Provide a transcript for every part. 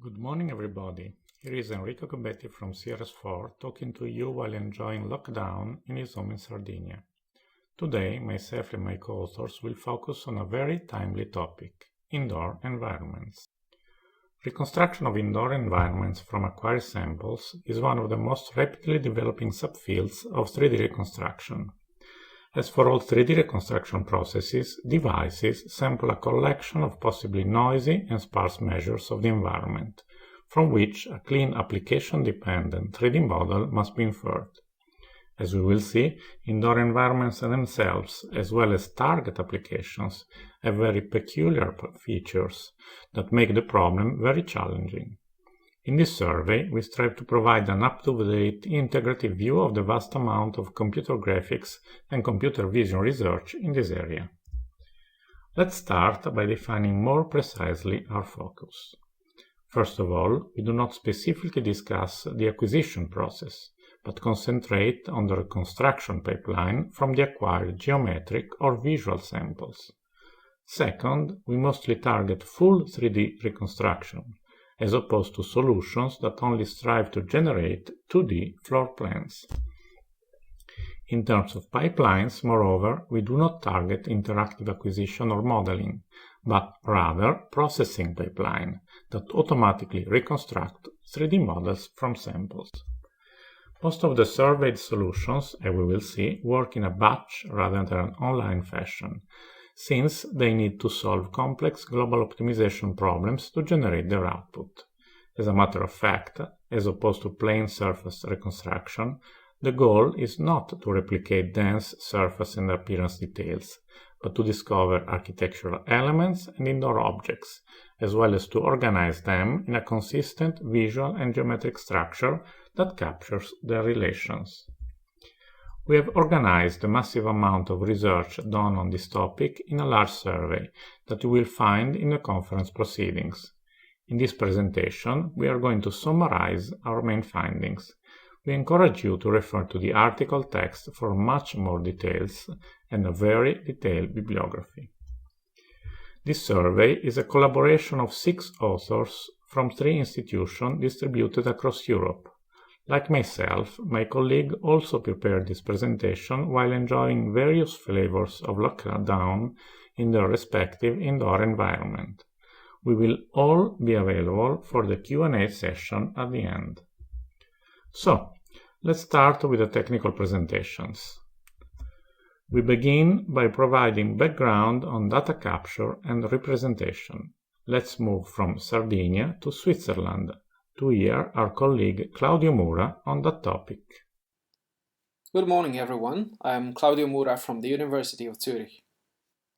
Good morning, everybody. Here is Enrico Gobbetti from CRS4 talking to you while enjoying lockdown in his home in Sardinia. Today, myself and my co-authors will focus on a very timely topic: indoor environments. Reconstruction of indoor environments from acquired samples is one of the most rapidly developing subfields of 3D reconstruction. As for all 3D reconstruction processes, devices sample a collection of possibly noisy and sparse measures of the environment, from which a clean application-dependent 3D model must be inferred. As we will see, indoor environments themselves, as well as target applications, have very peculiar features that make the problem very challenging. In this survey, we strive to provide an up-to-date integrative view of the vast amount of computer graphics and computer vision research in this area. Let's start by defining more precisely our focus. First of all, we do not specifically discuss the acquisition process, but concentrate on the reconstruction pipeline from the acquired geometric or visual samples. Second, we mostly target full 3D reconstruction, as opposed to solutions that only strive to generate 2D floor plans. In terms of pipelines, moreover, we do not target interactive acquisition or modeling, but rather processing pipeline that automatically reconstruct 3D models from samples. Most of the surveyed solutions, as we will see, work in a batch rather than an online fashion, since they need to solve complex global optimization problems to generate their output. As a matter of fact, as opposed to plain surface reconstruction, the goal is not to replicate dense surface and appearance details, but to discover architectural elements and indoor objects, as well as to organize them in a consistent visual and geometric structure that captures their relations. We have organized a massive amount of research done on this topic in a large survey that you will find in the conference proceedings. In this presentation, we are going to summarize our main findings. We encourage you to refer to the article text for much more details and a very detailed bibliography. This survey is a collaboration of 6 authors from 3 institutions distributed across Europe. Like myself, my colleague also prepared this presentation while enjoying various flavors of lockdown in their respective indoor environment. We will all be available for the Q&A session at the end. So, let's start with the technical presentations. We begin by providing background on data capture and representation. Let's move from Sardinia to Switzerland to hear our colleague Claudio Mura on that topic. Good morning, everyone. I am Claudio Mura from the University of Zurich.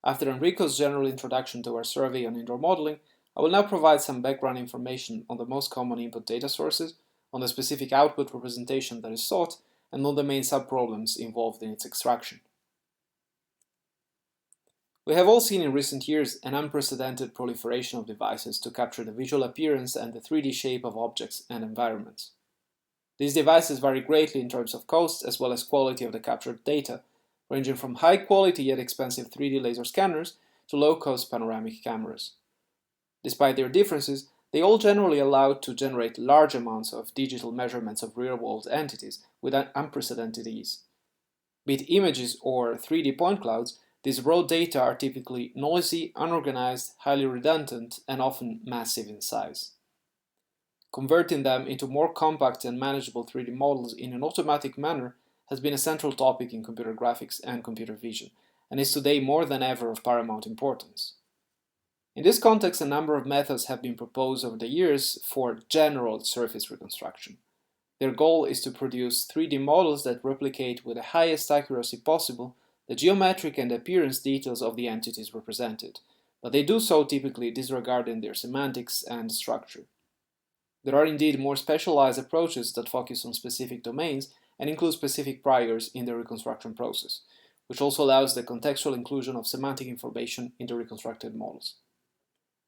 After Enrico's general introduction to our survey on indoor modeling, I will now provide some background information on the most common input data sources, on the specific output representation that is sought, and on the main subproblems involved in its extraction. We have all seen in recent years an unprecedented proliferation of devices to capture the visual appearance and the 3D shape of objects and environments. These devices vary greatly in terms of cost as well as quality of the captured data, ranging from high-quality yet expensive 3D laser scanners to low-cost panoramic cameras. Despite their differences, they all generally allow to generate large amounts of digital measurements of real-world entities with an unprecedented ease. Be it images or 3D point clouds, these raw data are typically noisy, unorganized, highly redundant, and often massive in size. Converting them into more compact and manageable 3D models in an automatic manner has been a central topic in computer graphics and computer vision, and is today more than ever of paramount importance. In this context, a number of methods have been proposed over the years for general surface reconstruction. Their goal is to produce 3D models that replicate with the highest accuracy possible the geometric and appearance details of the entities represented, but they do so typically disregarding their semantics and structure. There are indeed more specialized approaches that focus on specific domains and include specific priors in the reconstruction process, which also allows the contextual inclusion of semantic information in the reconstructed models.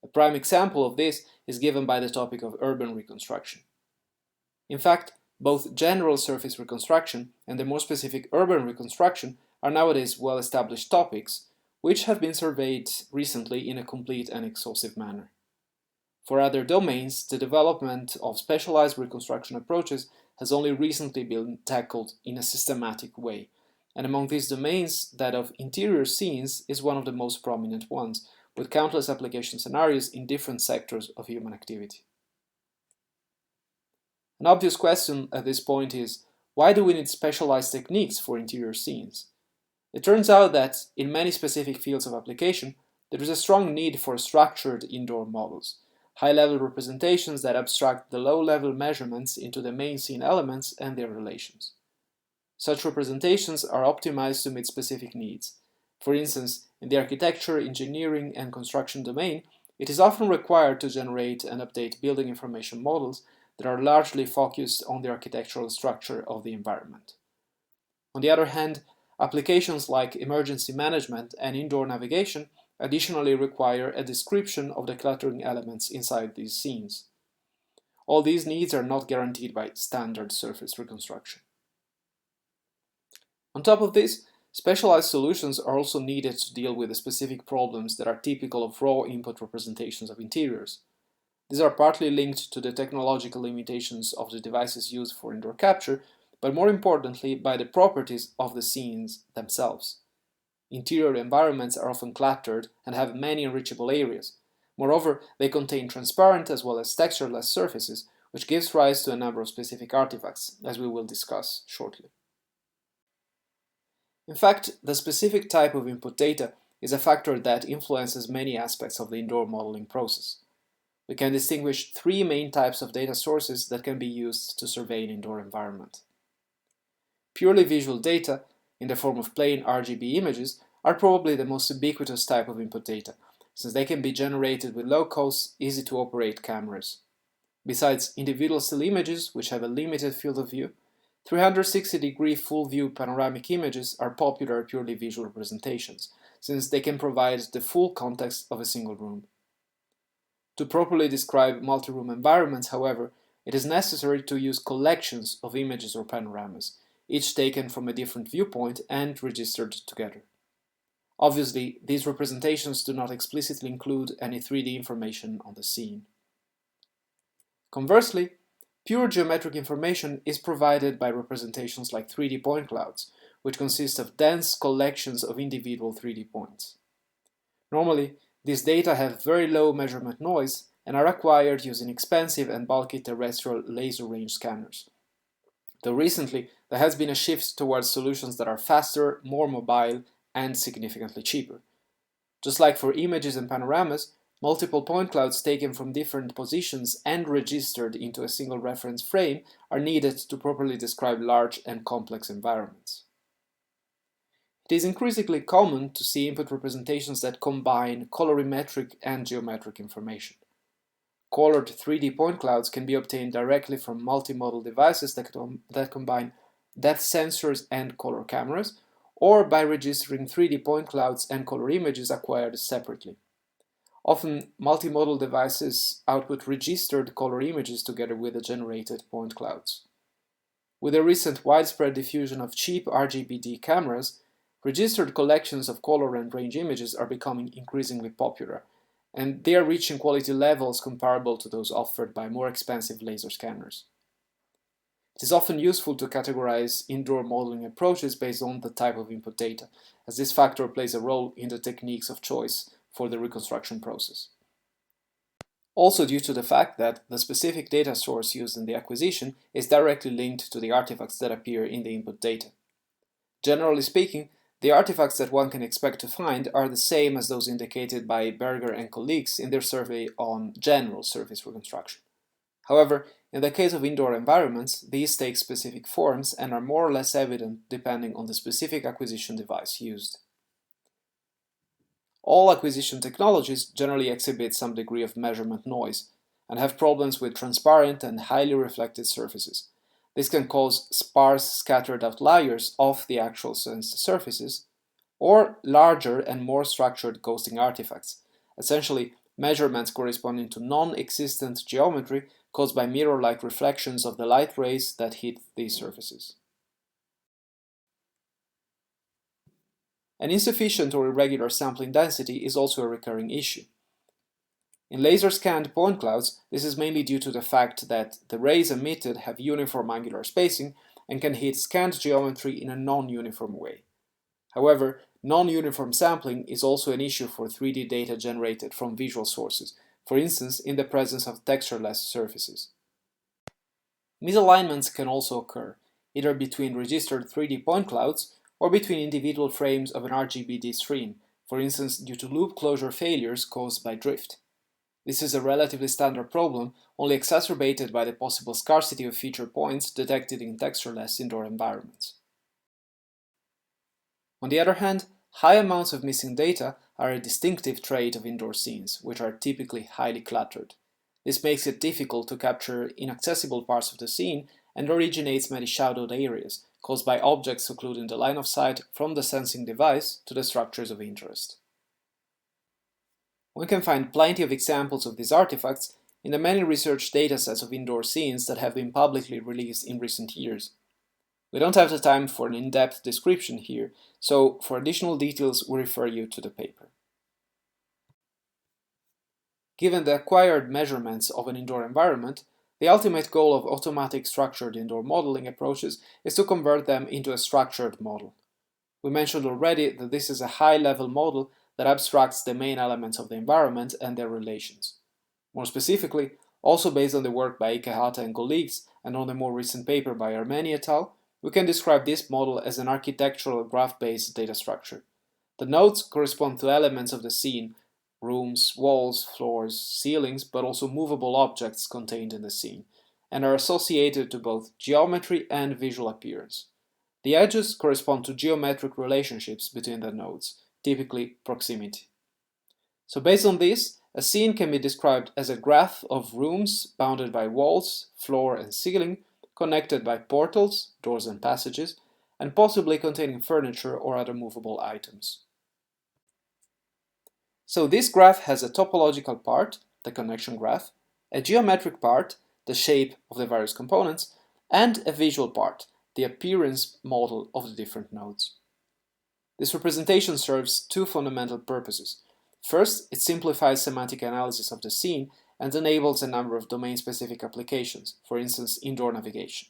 A prime example of this is given by the topic of urban reconstruction. In fact, both general surface reconstruction and the more specific urban reconstruction are nowadays well-established topics, which have been surveyed recently in a complete and exhaustive manner. For other domains, the development of specialized reconstruction approaches has only recently been tackled in a systematic way, and among these domains, that of interior scenes is one of the most prominent ones, with countless application scenarios in different sectors of human activity. An obvious question at this point is, why do we need specialized techniques for interior scenes? It turns out that, in many specific fields of application, there is a strong need for structured indoor models, high-level representations that abstract the low-level measurements into the main scene elements and their relations. Such representations are optimized to meet specific needs. For instance, in the architecture, engineering, and construction domain, it is often required to generate and update building information models that are largely focused on the architectural structure of the environment. On the other hand, applications like emergency management and indoor navigation additionally require a description of the cluttering elements inside these scenes. All these needs are not guaranteed by standard surface reconstruction. On top of this, specialized solutions are also needed to deal with the specific problems that are typical of raw input representations of interiors. These are partly linked to the technological limitations of the devices used for indoor capture, but more importantly by the properties of the scenes themselves. Interior environments are often cluttered and have many unreachable areas. Moreover, they contain transparent as well as textureless surfaces, which gives rise to a number of specific artifacts, as we will discuss shortly. In fact, the specific type of input data is a factor that influences many aspects of the indoor modeling process. We can distinguish three main types of data sources that can be used to survey an indoor environment. Purely visual data, in the form of plain RGB images, are probably the most ubiquitous type of input data, since they can be generated with low-cost, easy-to-operate cameras. Besides individual still images, which have a limited field of view, 360-degree full-view panoramic images are popular purely visual representations, since they can provide the full context of a single room. To properly describe multi-room environments, however, it is necessary to use collections of images or panoramas, each taken from a different viewpoint and registered together. Obviously, these representations do not explicitly include any 3D information on the scene. Conversely, pure geometric information is provided by representations like 3D point clouds, which consist of dense collections of individual 3D points. Normally, these data have very low measurement noise and are acquired using expensive and bulky terrestrial laser range scanners. Though recently, there has been a shift towards solutions that are faster, more mobile, and significantly cheaper. Just like for images and panoramas, multiple point clouds taken from different positions and registered into a single reference frame are needed to properly describe large and complex environments. It is increasingly common to see input representations that combine colorimetric and geometric information. Colored 3D point clouds can be obtained directly from multimodal devices that combine depth sensors and color cameras, or by registering 3D point clouds and color images acquired separately. Often, multimodal devices output registered color images together with the generated point clouds. With the recent widespread diffusion of cheap RGBD cameras, registered collections of color and range images are becoming increasingly popular, and they are reaching quality levels comparable to those offered by more expensive laser scanners. It is often useful to categorize indoor modeling approaches based on the type of input data, as this factor plays a role in the techniques of choice for the reconstruction process. Also due to the fact that the specific data source used in the acquisition is directly linked to the artifacts that appear in the input data. Generally speaking, the artifacts that one can expect to find are the same as those indicated by Berger and colleagues in their survey on general surface reconstruction. However, in the case of indoor environments, these take specific forms and are more or less evident depending on the specific acquisition device used. All acquisition technologies generally exhibit some degree of measurement noise and have problems with transparent and highly reflected surfaces. This can cause sparse, scattered outliers off the actual sensed surfaces, or larger and more structured ghosting artifacts, essentially measurements corresponding to non-existent geometry caused by mirror-like reflections of the light rays that hit these surfaces. An insufficient or irregular sampling density is also a recurring issue. In laser-scanned point clouds, this is mainly due to the fact that the rays emitted have uniform angular spacing and can hit scanned geometry in a non-uniform way. However, non-uniform sampling is also an issue for 3D data generated from visual sources, for instance in the presence of textureless surfaces. Misalignments can also occur, either between registered 3D point clouds or between individual frames of an RGBD stream, for instance due to loop closure failures caused by drift. This is a relatively standard problem, only exacerbated by the possible scarcity of feature points detected in textureless indoor environments. On the other hand, high amounts of missing data are a distinctive trait of indoor scenes, which are typically highly cluttered. This makes it difficult to capture inaccessible parts of the scene and originates many shadowed areas, caused by objects occluding the line of sight from the sensing device to the structures of interest. One can find plenty of examples of these artifacts in the many research datasets of indoor scenes that have been publicly released in recent years. We don't have the time for an in-depth description here, so for additional details we refer you to the paper. Given the acquired measurements of an indoor environment, the ultimate goal of automatic structured indoor modeling approaches is to convert them into a structured model. We mentioned already that this is a high-level model that abstracts the main elements of the environment and their relations. More specifically, also based on the work by Ikehata and colleagues and on the more recent paper by Armeni et al., we can describe this model as an architectural graph-based data structure. The nodes correspond to elements of the scene, rooms, walls, floors, ceilings, but also movable objects contained in the scene, and are associated to both geometry and visual appearance. The edges correspond to geometric relationships between the nodes, typically proximity. So based on this, a scene can be described as a graph of rooms bounded by walls, floor and ceiling, connected by portals, doors and passages, and possibly containing furniture or other movable items. So this graph has a topological part, the connection graph, a geometric part, the shape of the various components, and a visual part, the appearance model of the different nodes. This representation serves two fundamental purposes. First, it simplifies semantic analysis of the scene and enables a number of domain-specific applications, for instance, indoor navigation.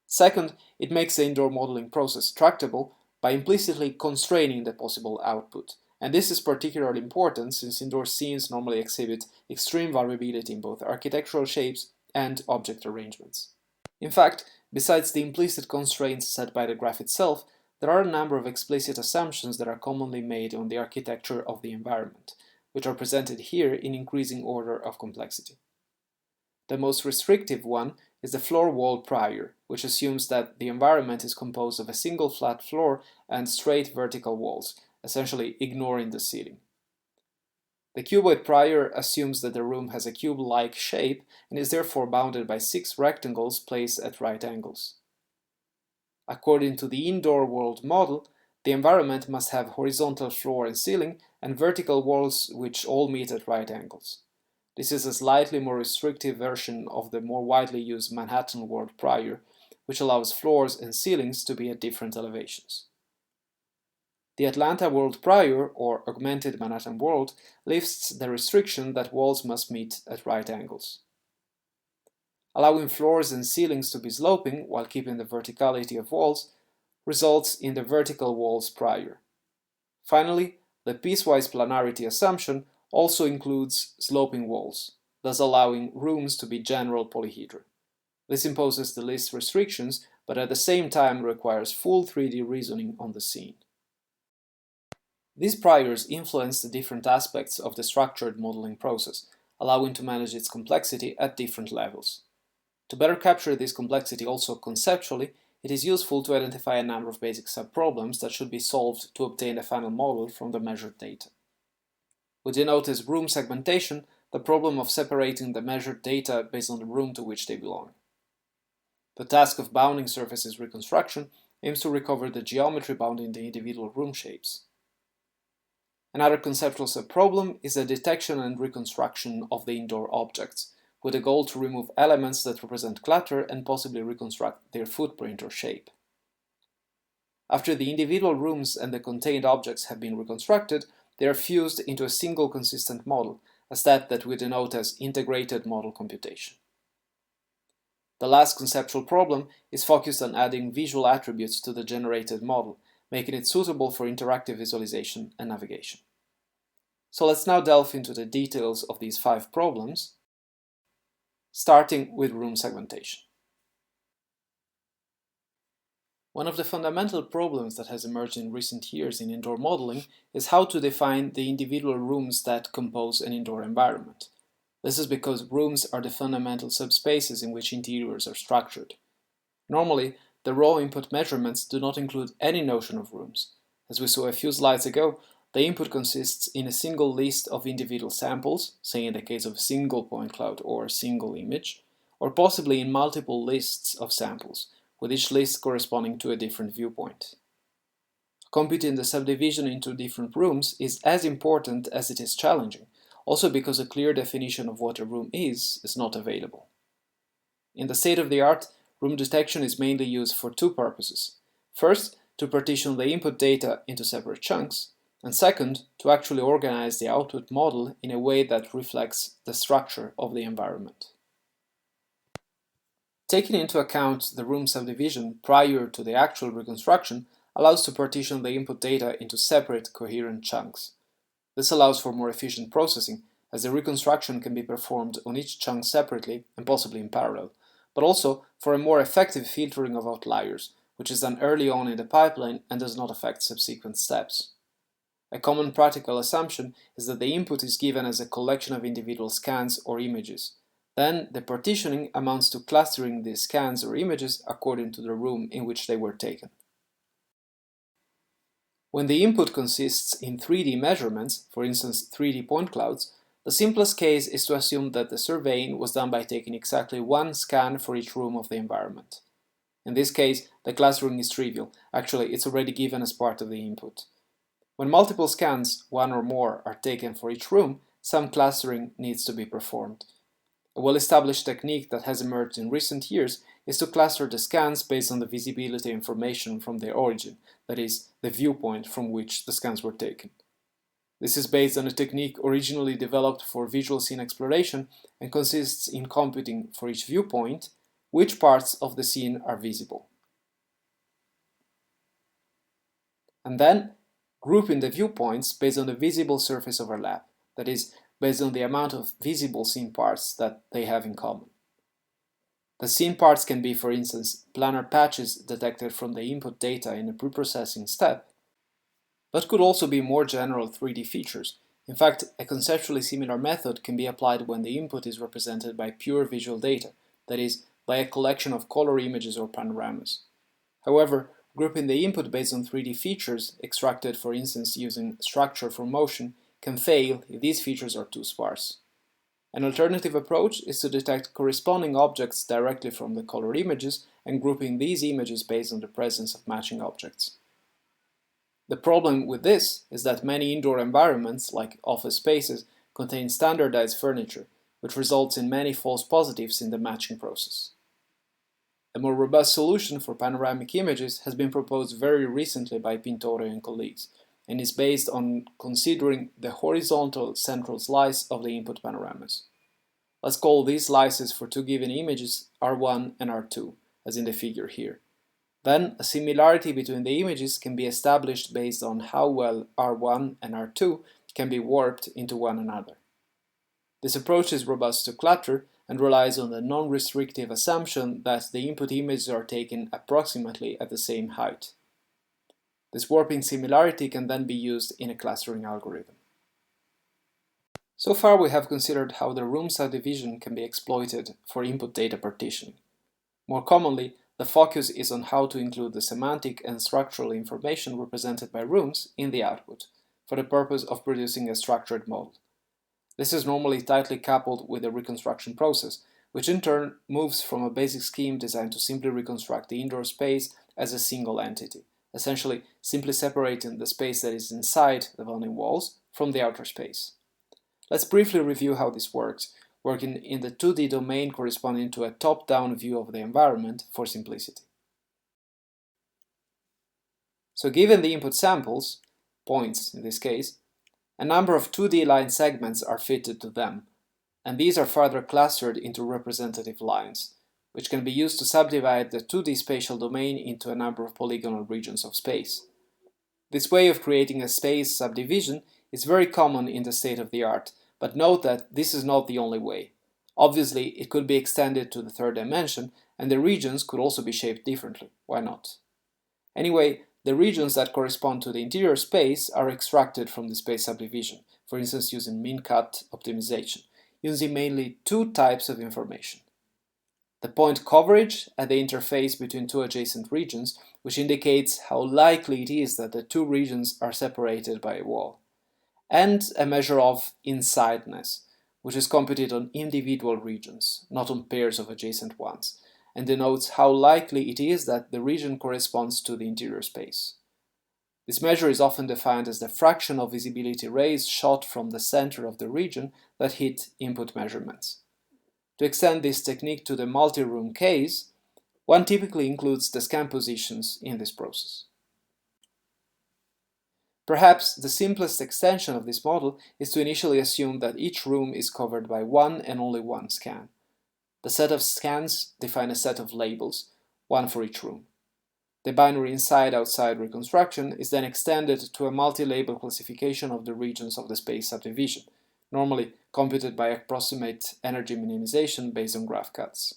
Second, it makes the indoor modeling process tractable by implicitly constraining the possible output. And this is particularly important since indoor scenes normally exhibit extreme variability in both architectural shapes and object arrangements. In fact, besides the implicit constraints set by the graph itself, there are a number of explicit assumptions that are commonly made on the architecture of the environment, which are presented here in increasing order of complexity. The most restrictive one is the floor-wall prior, which assumes that the environment is composed of a single flat floor and straight vertical walls, essentially ignoring the ceiling. The cuboid prior assumes that the room has a cube-like shape and is therefore bounded by 6 rectangles placed at right angles. According to the indoor world model, the environment must have horizontal floor and ceiling and vertical walls which all meet at right angles. This is a slightly more restrictive version of the more widely used Manhattan world prior, which allows floors and ceilings to be at different elevations. The Atlanta world prior, or augmented Manhattan world, lifts the restriction that walls must meet at right angles. Allowing floors and ceilings to be sloping while keeping the verticality of walls results in the vertical walls prior. Finally, the piecewise planarity assumption also includes sloping walls, thus allowing rooms to be general polyhedra. This imposes the least restrictions, but at the same time requires full 3D reasoning on the scene. These priors influence the different aspects of the structured modeling process, allowing to manage its complexity at different levels. To better capture this complexity also conceptually, it is useful to identify a number of basic subproblems that should be solved to obtain a final model from the measured data. We denote as room segmentation the problem of separating the measured data based on the room to which they belong. The task of bounding surfaces reconstruction aims to recover the geometry bounding the individual room shapes. Another conceptual subproblem is the detection and reconstruction of the indoor objects, with a goal to remove elements that represent clutter and possibly reconstruct their footprint or shape. After the individual rooms and the contained objects have been reconstructed, they are fused into a single consistent model, a step that we denote as integrated model computation. The last conceptual problem is focused on adding visual attributes to the generated model, making it suitable for interactive visualization and navigation. So let's now delve into the details of these 5 problems, starting with room segmentation. One of the fundamental problems that has emerged in recent years in indoor modeling is how to define the individual rooms that compose an indoor environment. This is because rooms are the fundamental subspaces in which interiors are structured. Normally, the raw input measurements do not include any notion of rooms. As we saw a few slides ago, the input consists in a single list of individual samples, say in the case of a single point cloud or a single image, or possibly in multiple lists of samples, with each list corresponding to a different viewpoint. Computing the subdivision into different rooms is as important as it is challenging, also because a clear definition of what a room is not available. In the state of the art, room detection is mainly used for 2 purposes. First, to partition the input data into separate chunks, and second, to actually organize the output model in a way that reflects the structure of the environment. Taking into account the room subdivision prior to the actual reconstruction allows to partition the input data into separate coherent chunks. This allows for more efficient processing, as the reconstruction can be performed on each chunk separately and possibly in parallel, but also for a more effective filtering of outliers, which is done early on in the pipeline and does not affect subsequent steps. A common practical assumption is that the input is given as a collection of individual scans or images. Then, the partitioning amounts to clustering these scans or images according to the room in which they were taken. When the input consists in 3D measurements, for instance 3D point clouds, the simplest case is to assume that the surveying was done by taking exactly 1 scan for each room of the environment. In this case, the clustering is trivial. Actually, it's already given as part of the input. When multiple scans, 1 or more, are taken for each room, some clustering needs to be performed. A well-established technique that has emerged in recent years is to cluster the scans based on the visibility information from their origin, that is, the viewpoint from which the scans were taken. This is based on a technique originally developed for visual scene exploration and consists in computing for each viewpoint which parts of the scene are visible. And then grouping the viewpoints based on the visible surface overlap, that is, based on the amount of visible scene parts that they have in common. The scene parts can be, for instance, planar patches detected from the input data in a preprocessing step, but could also be more general 3D features. In fact, a conceptually similar method can be applied when the input is represented by pure visual data, that is, by a collection of color images or panoramas. However, grouping the input based on 3D features, extracted for instance using structure from motion, can fail if these features are too sparse. An alternative approach is to detect corresponding objects directly from the color images and grouping these images based on the presence of matching objects. The problem with this is that many indoor environments, like office spaces, contain standardized furniture, which results in many false positives in the matching process. A more robust solution for panoramic images has been proposed very recently by Pintore and colleagues, and is based on considering the horizontal central slice of the input panoramas. Let's call these slices for 2 given images R1 and R2, as in the figure here. Then, a similarity between the images can be established based on how well R1 and R2 can be warped into one another. This approach is robust to clutter and relies on the non-restrictive assumption that the input images are taken approximately at the same height. This warping similarity can then be used in a clustering algorithm. So far we have considered how the room subdivision can be exploited for input data partitioning. More commonly, the focus is on how to include the semantic and structural information represented by rooms in the output, for the purpose of producing a structured model. This is normally tightly coupled with the reconstruction process, which in turn moves from a basic scheme designed to simply reconstruct the indoor space as a single entity, essentially simply separating the space that is inside the bounding walls from the outer space. Let's briefly review how this works, working in the 2D domain corresponding to a top-down view of the environment for simplicity. So given the input samples, points in this case, A number of 2D line segments are fitted to them, and these are further clustered into representative lines, which can be used to subdivide the 2D spatial domain into a number of polygonal regions of space. This way of creating a space subdivision is very common in the state-of-the-art, but note that this is not the only way. Obviously, it could be extended to the third dimension, and the regions could also be shaped differently. Why not? Anyway, the regions that correspond to the interior space are extracted from the space subdivision, for instance using min-cut optimization, using mainly two types of information. The point coverage at the interface between two adjacent regions, which indicates how likely it is that the two regions are separated by a wall, and a measure of insideness, which is computed on individual regions, not on pairs of adjacent ones, and denotes how likely it is that the region corresponds to the interior space. This measure is often defined as the fraction of visibility rays shot from the center of the region that hit input measurements. To extend this technique to the multi-room case, one typically includes the scan positions in this process. Perhaps the simplest extension of this model is to initially assume that each room is covered by one and only one scan. The set of scans define a set of labels, one for each room. The binary inside-outside reconstruction is then extended to a multi-label classification of the regions of the space subdivision, normally computed by approximate energy minimization based on graph cuts.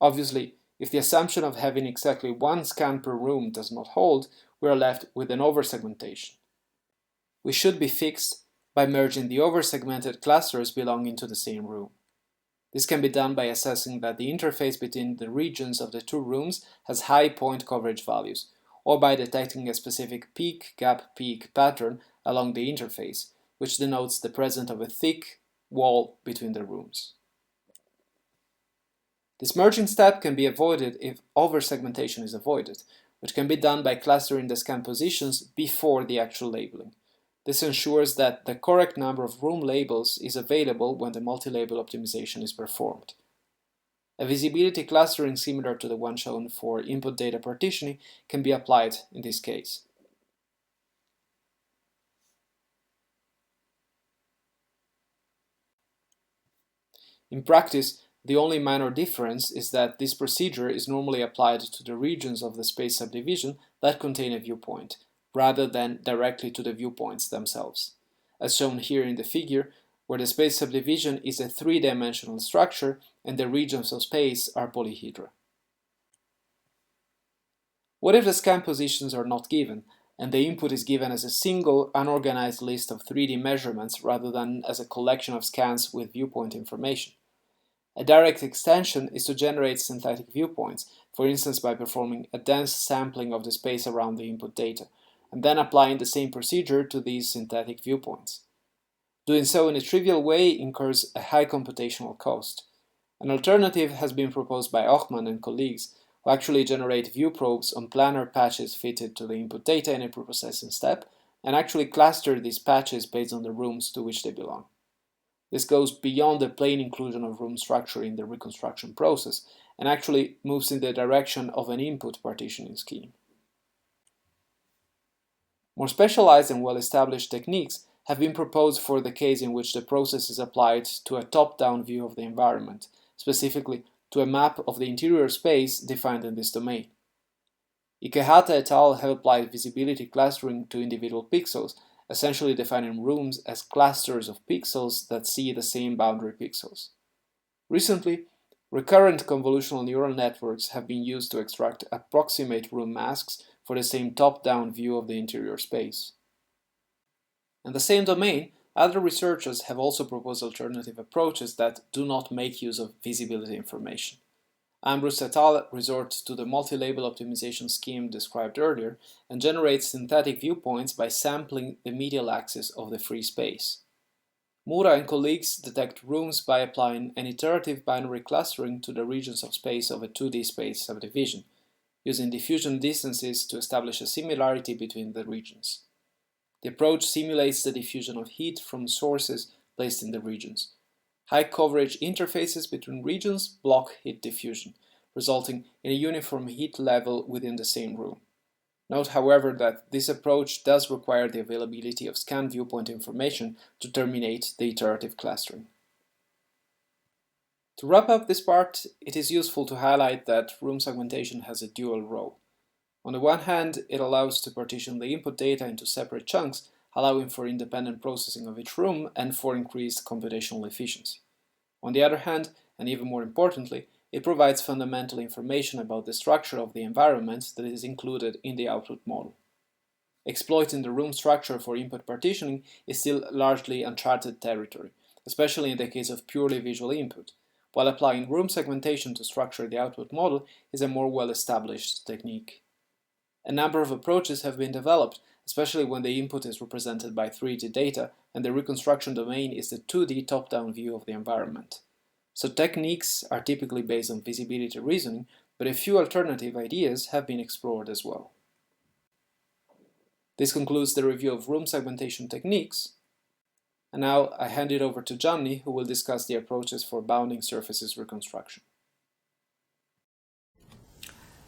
Obviously, if the assumption of having exactly one scan per room does not hold, we are left with an oversegmentation. We should be fixed by merging the oversegmented clusters belonging to the same room. This can be done by assessing that the interface between the regions of the two rooms has high point coverage values, or by detecting a specific peak-gap-peak pattern along the interface, which denotes the presence of a thick wall between the rooms. This merging step can be avoided if oversegmentation is avoided, which can be done by clustering the scan positions before the actual labeling. This ensures that the correct number of room labels is available when the multi-label optimization is performed. A visibility clustering similar to the one shown for input data partitioning can be applied in this case. In practice, the only minor difference is that this procedure is normally applied to the regions of the space subdivision that contain a viewpoint, rather than directly to the viewpoints themselves, as shown here in the figure, where the space subdivision is a three-dimensional structure and the regions of space are polyhedra. What if the scan positions are not given, and the input is given as a single, unorganized list of 3D measurements rather than as a collection of scans with viewpoint information? A direct extension is to generate synthetic viewpoints, for instance by performing a dense sampling of the space around the input data, and then applying the same procedure to these synthetic viewpoints. Doing so in a trivial way incurs a high computational cost. An alternative has been proposed by Ochman and colleagues, who actually generate view probes on planar patches fitted to the input data in a preprocessing step, and actually cluster these patches based on the rooms to which they belong. This goes beyond the plain inclusion of room structure in the reconstruction process, and actually moves in the direction of an input partitioning scheme. More specialized and well-established techniques have been proposed for the case in which the process is applied to a top-down view of the environment, specifically to a map of the interior space defined in this domain. Ikehata et al. Have applied visibility clustering to individual pixels, essentially defining rooms as clusters of pixels that see the same boundary pixels. Recently, recurrent convolutional neural networks have been used to extract approximate room masks for the same top-down view of the interior space. In the same domain, other researchers have also proposed alternative approaches that do not make use of visibility information. Ambrose et al. Resort to the multi-label optimization scheme described earlier and generate synthetic viewpoints by sampling the medial axis of the free space. Mura and colleagues detect rooms by applying an iterative binary clustering to the regions of space of a 2D space subdivision, using diffusion distances to establish a similarity between the regions. The approach simulates the diffusion of heat from sources placed in the regions. High coverage interfaces between regions block heat diffusion, resulting in a uniform heat level within the same room. Note, however, that this approach does require the availability of scan viewpoint information to terminate the iterative clustering. To wrap up this part, it is useful to highlight that room segmentation has a dual role. On the one hand, it allows to partition the input data into separate chunks, allowing for independent processing of each room and for increased computational efficiency. On the other hand, and even more importantly, it provides fundamental information about the structure of the environment that is included in the output model. Exploiting the room structure for input partitioning is still largely uncharted territory, especially in the case of purely visual input, while applying room segmentation to structure the output model is a more well-established technique. A number of approaches have been developed, especially when the input is represented by 3D data and the reconstruction domain is the 2D top-down view of the environment. So techniques are typically based on visibility reasoning, but a few alternative ideas have been explored as well. This concludes the review of room segmentation techniques. And now I hand it over to Giovanni, who will discuss the approaches for bounding surfaces reconstruction.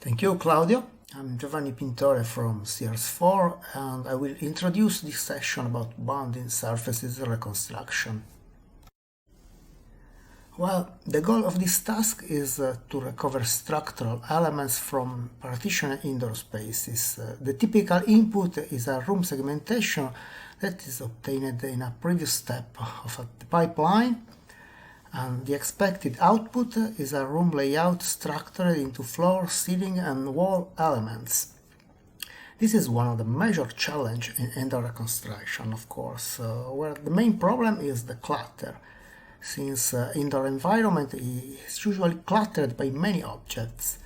Thank you, Claudio. I'm Giovanni Pintore from CS4, and I will introduce this section about bounding surfaces reconstruction. Well, the goal of this task is to recover structural elements from partitioned indoor spaces. The typical input is a room segmentation that is obtained in a previous step of the pipeline, and the expected output is a room layout structured into floor, ceiling, and wall elements. This is one of the major challenges in indoor reconstruction, of course, where the main problem is the clutter, since indoor environment is usually cluttered by many objects.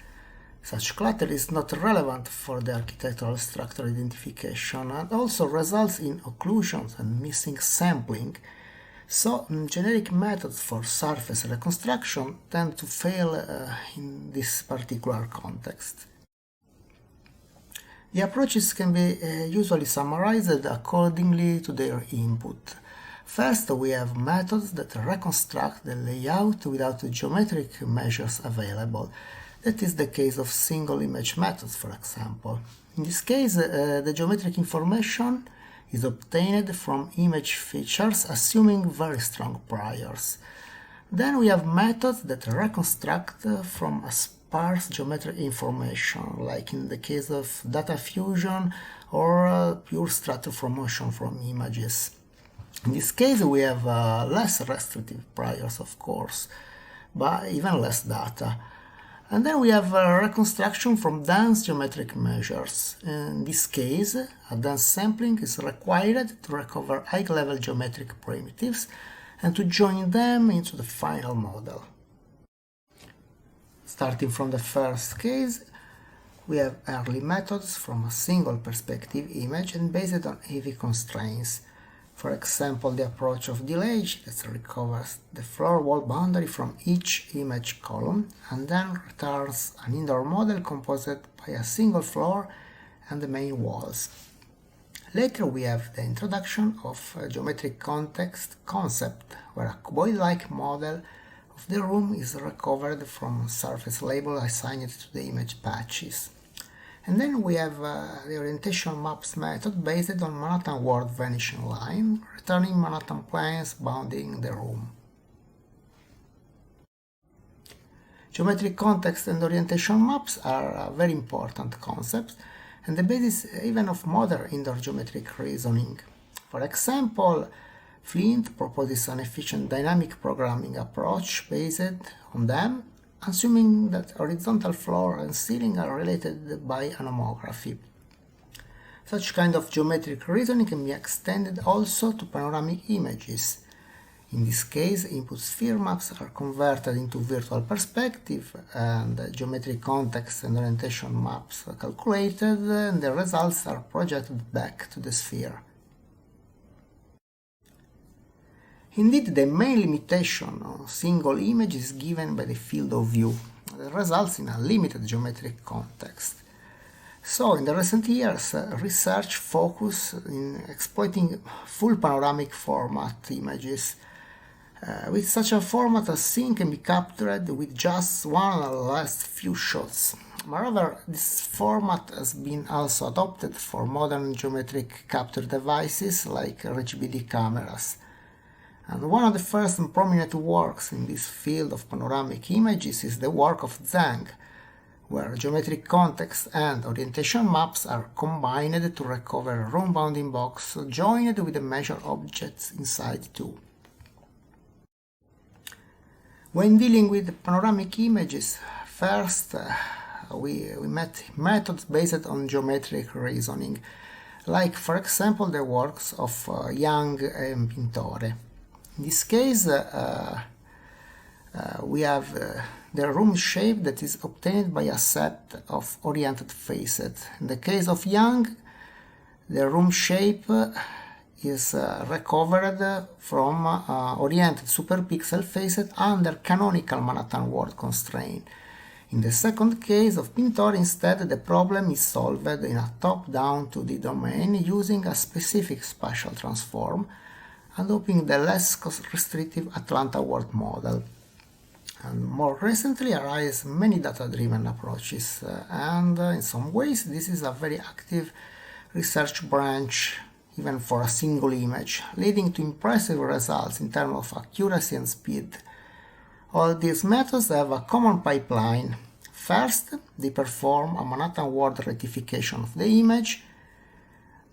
Such clutter is not relevant for the architectural structure identification and also results in occlusions and missing sampling, so generic methods for surface reconstruction tend to fail in this particular context. The approaches can be usually summarized accordingly to their input. First, we have methods that reconstruct the layout without geometric measures available. That is the case of single image methods, for example. In this case, the geometric information is obtained from image features assuming very strong priors. Then we have methods that reconstruct from a sparse geometric information, like in the case of data fusion or pure structure motion from images. In this case, we have less restrictive priors, of course, but even less data. And then we have reconstruction from dense geometric measures. In this case, a dense sampling is required to recover high-level geometric primitives and to join them into the final model. Starting from the first case, we have early methods from a single perspective image and based on heavy constraints. For example, the approach of delay that recovers the floor-wall boundary from each image column and then returns an indoor model composed by a single floor and the main walls. Later we have the introduction of a geometric context concept, where a cuboid-like model of the room is recovered from a surface label assigned to the image patches. And then we have the orientation maps method based on Manhattan word vanishing line, returning Manhattan planes bounding the room. Geometric context and orientation maps are very important concepts and the basis even of modern indoor geometric reasoning. For example, Flint proposes an efficient dynamic programming approach based on them, assuming that horizontal floor and ceiling are related by homography. Such kind of geometric reasoning can be extended also to panoramic images. In this case, input sphere maps are converted into virtual perspective and geometric context and orientation maps are calculated and the results are projected back to the sphere. Indeed, the main limitation on single image is given by the field of view, that results in a limited geometric context. So, in the recent years, research focused in exploiting full panoramic format images. With such a format, a scene can be captured with just one or less few shots, Moreover, this format has been also adopted for modern geometric capture devices like RGBD cameras. And one of the first and prominent works in this field of panoramic images is the work of Zhang, where geometric context and orientation maps are combined to recover a room bounding box joined with the measured objects inside too. When dealing with panoramic images, first we met methods based on geometric reasoning, like for example the works of Young and Pintore. In this case, we have the room shape that is obtained by a set of oriented faces. In the case of Young, the room shape is recovered from oriented superpixel faces under canonical Manhattan word constraint. In the second case of Pintore, instead, the problem is solved in a top-down 2D domain using a specific spatial transform, adopting the less cost-restrictive Atlanta word model. And more recently arise many data-driven approaches, and in some ways this is a very active research branch, even for a single image, leading to impressive results in terms of accuracy and speed. All these methods have a common pipeline. First, they perform a Manhattan word rectification of the image.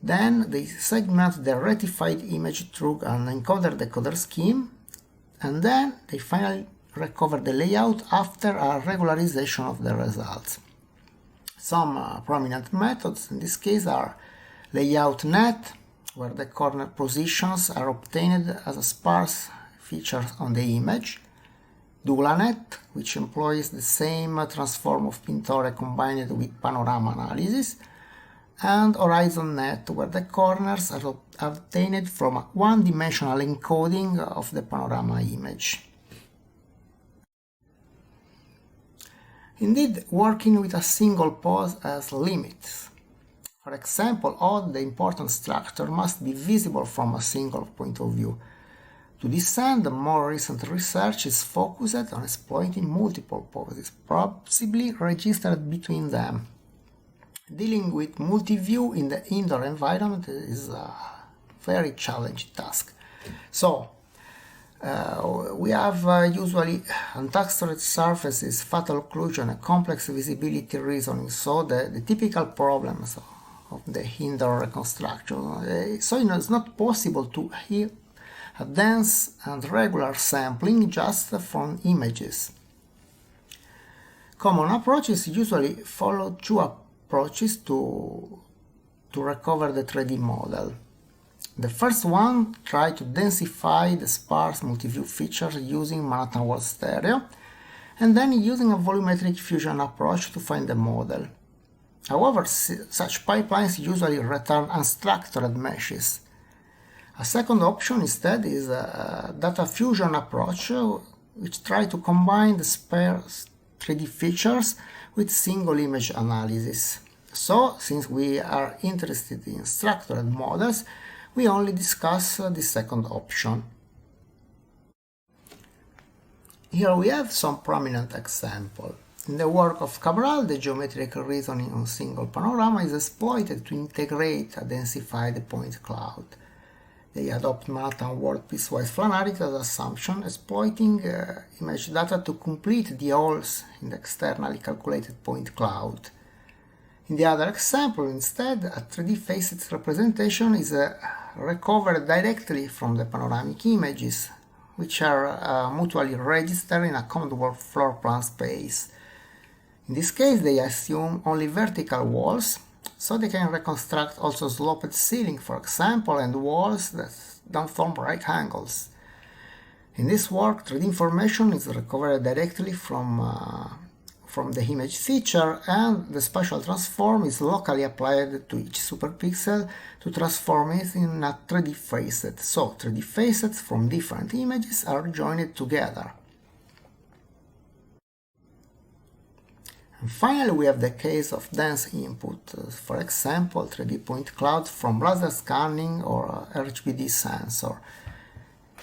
Then they segment the rectified image through an encoder-decoder scheme. And then they finally recover the layout after a regularization of the results. Some prominent methods in this case are layout net, where the corner positions are obtained as a sparse feature on the image; Douglas-net, which employs the same transform of Pintore combined with panorama analysis; and Horizon-net, where the corners are obtained from a one-dimensional encoding of the panorama image. Indeed, working with a single pose has limits. For example, all the important structure must be visible from a single point of view. To this end, more recent research is focused on exploiting multiple poses, possibly registered between them. Dealing with multi-view in the indoor environment is a very challenging task. So, we have usually untextured surfaces, fatal occlusion, and complex visibility reasoning, so the typical problems of the indoor reconstruction. So it's not possible to hear a dense and regular sampling just from images. Common approaches usually follow two approaches to recover the 3D model. The first one tries to densify the sparse multi-view features using Manhattan word stereo, and then using a volumetric fusion approach to find the model. However, such pipelines usually return unstructured meshes. A second option instead is a data fusion approach, which tries to combine the sparse 3D features with single image analysis. So, since we are interested in structured models, we only discuss the second option. Here we have some prominent examples. In the work of Cabral, the geometric reasoning on single panorama is exploited to integrate a densified point cloud. They adopt Manhattan word piecewise planarity as assumption, exploiting image data to complete the holes in the externally calculated point cloud. In the other example, instead, a 3D facet representation is recovered directly from the panoramic images, which are mutually registered in a common floor plan space. In this case, they assume only vertical walls, so they can reconstruct also sloped ceiling, for example, and walls that don't form right angles. In this work, 3D information is recovered directly from the image feature, and the spatial transform is locally applied to each superpixel to transform it in a 3D facet. So 3D facets from different images are joined together. And finally, we have the case of dense input, for example, 3D point cloud from laser scanning or RGBD sensor.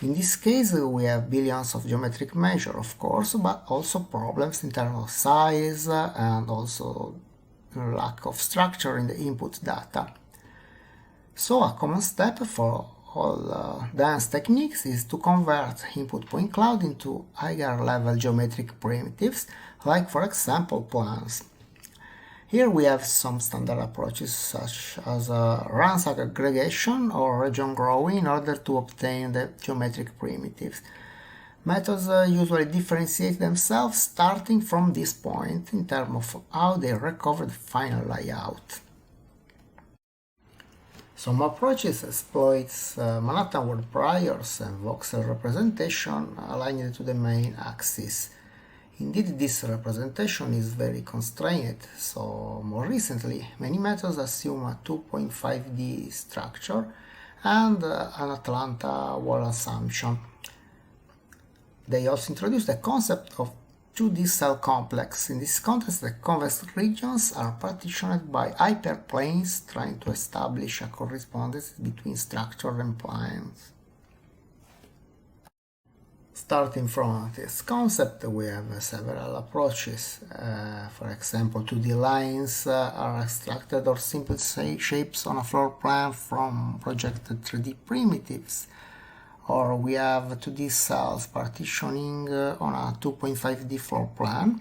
In this case, we have billions of geometric measures, of course, but also problems in terms of size and also lack of structure in the input data. So a common step for all dense techniques is to convert input point cloud into higher level geometric primitives, like for example plans. Here we have some standard approaches such as ransack aggregation or region growing in order to obtain the geometric primitives. Methods usually differentiate themselves starting from this point in terms of how they recover the final layout. Some approaches exploit Manhattan word priors and voxel representation aligned to the main axis. Indeed, this representation is very constrained, so more recently, many methods assume a 2.5D structure and an Atlanta wall assumption. They also introduced the concept of 2D cell complex. In this context, the convex regions are partitioned by hyperplanes trying to establish a correspondence between structure and planes. Starting from this concept, we have several approaches. For example, 2D lines are extracted or simple shapes on a floor plan from projected 3D primitives. Or we have 2D cells partitioning on a 2.5D floor plan.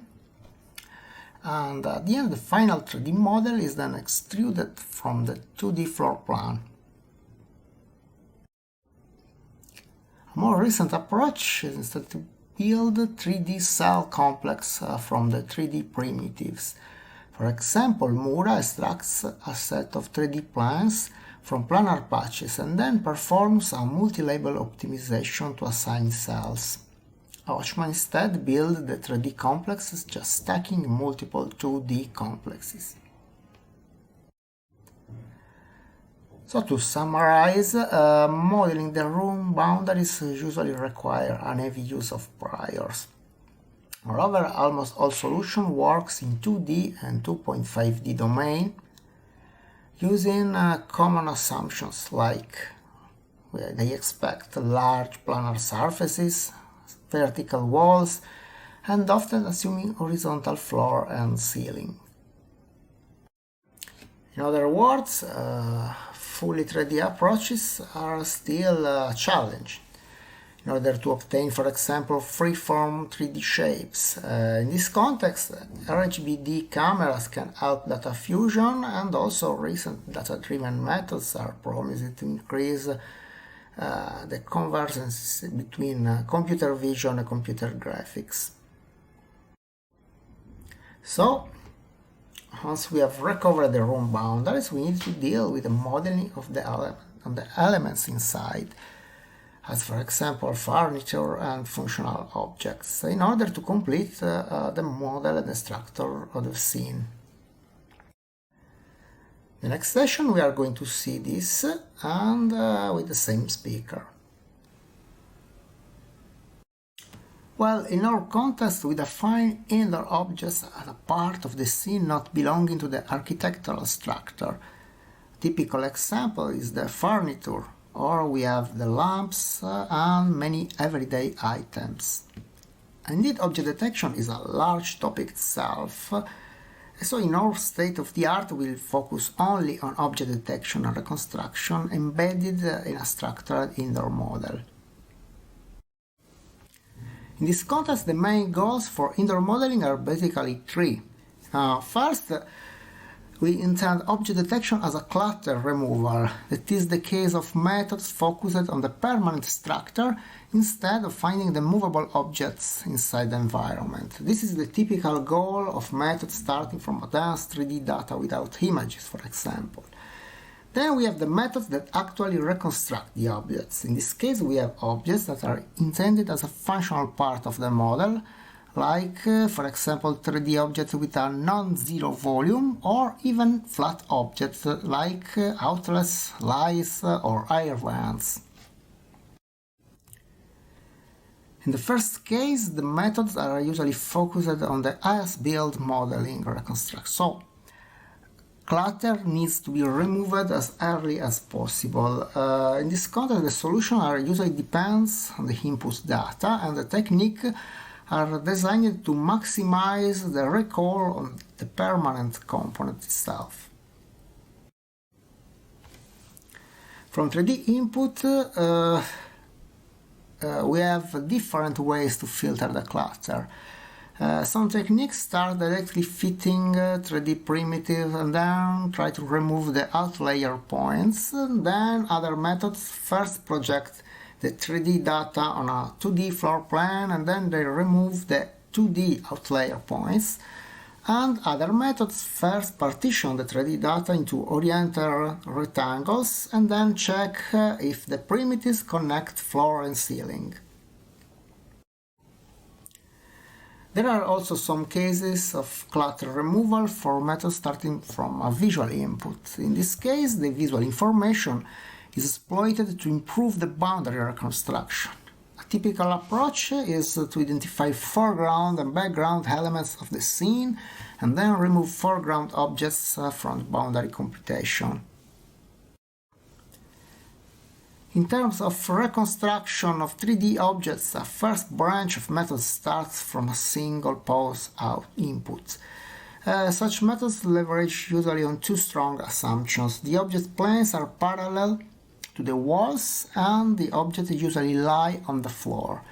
And at the end, the final 3D model is then extruded from the 2D floor plan. A more recent approach is instead to build a 3D cell complex from the 3D primitives. For example, Mura extracts a set of 3D plans from planar patches and then performs a multi-label optimization to assign cells. Ochman instead builds the 3D complexes just stacking multiple 2D complexes. So to summarize, modeling the room boundaries usually require an heavy use of priors. Moreover, almost all solution works in 2D and 2.5D domain using common assumptions like they expect large planar surfaces, vertical walls, and often assuming horizontal floor and ceiling. In other words, fully 3D approaches are still a challenge in order to obtain, for example, freeform 3D shapes. In this context, RGBD cameras can help data fusion, and also recent data-driven methods are promising to increase the convergence between computer vision and computer graphics. So, once we have recovered the room boundaries, we need to deal with the modeling of the elements inside, as for example furniture and functional objects, in order to complete the model and the structure of the scene. In the next session we are going to see this and with the same speaker. Well, in our context we define indoor objects as a part of the scene not belonging to the architectural structure. Typical example is the furniture, or we have the lamps and many everyday items. Indeed, object detection is a large topic itself, so in our state of the art we'll focus only on object detection and reconstruction embedded in a structured indoor model. In this context, the main goals for indoor modeling are basically three. First, we intend object detection as a clutter removal. That is the case of methods focused on the permanent structure instead of finding the movable objects inside the environment. This is the typical goal of methods starting from advanced 3D data without images, for example. Then we have the methods that actually reconstruct the objects. In this case, we have objects that are intended as a functional part of the model, like, for example, 3D objects with a non-zero volume, or even flat objects like outlets, lights, or air vents. In the first case, the methods are usually focused on the as-built modeling reconstruction. So, clutter needs to be removed as early as possible. In this context, the solution usually depends on the input data, and the technique are designed to maximize the recall on the permanent component itself. From 3D input, we have different ways to filter the clutter. Some techniques start directly fitting 3D primitive and then try to remove the outlier points. Then other methods first project the 3D data on a 2D floor plan and then they remove the 2D outlier points. And other methods first partition the 3D data into oriented rectangles and then check if the primitives connect floor and ceiling. There are also some cases of clutter removal for methods starting from a visual input. In this case, the visual information is exploited to improve the boundary reconstruction. A typical approach is to identify foreground and background elements of the scene and then remove foreground objects from the boundary computation. In terms of reconstruction of 3D objects, a first branch of methods starts from a single pose out input. Such methods leverage usually on two strong assumptions. The object planes are parallel to the walls and the object usually lie on the floor.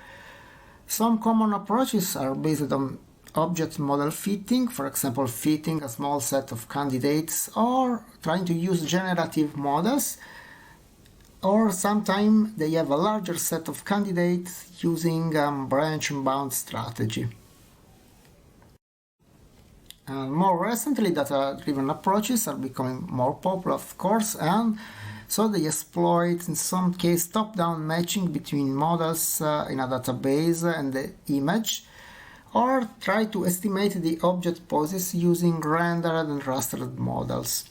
Some common approaches are based on object model fitting, for example fitting a small set of candidates or trying to use generative models, or sometimes they have a larger set of candidates using branch and bound strategy. And more recently, data-driven approaches are becoming more popular, of course, and so they exploit, in some cases, top-down matching between models in a database and the image, or try to estimate the object poses using rendered and rastered models.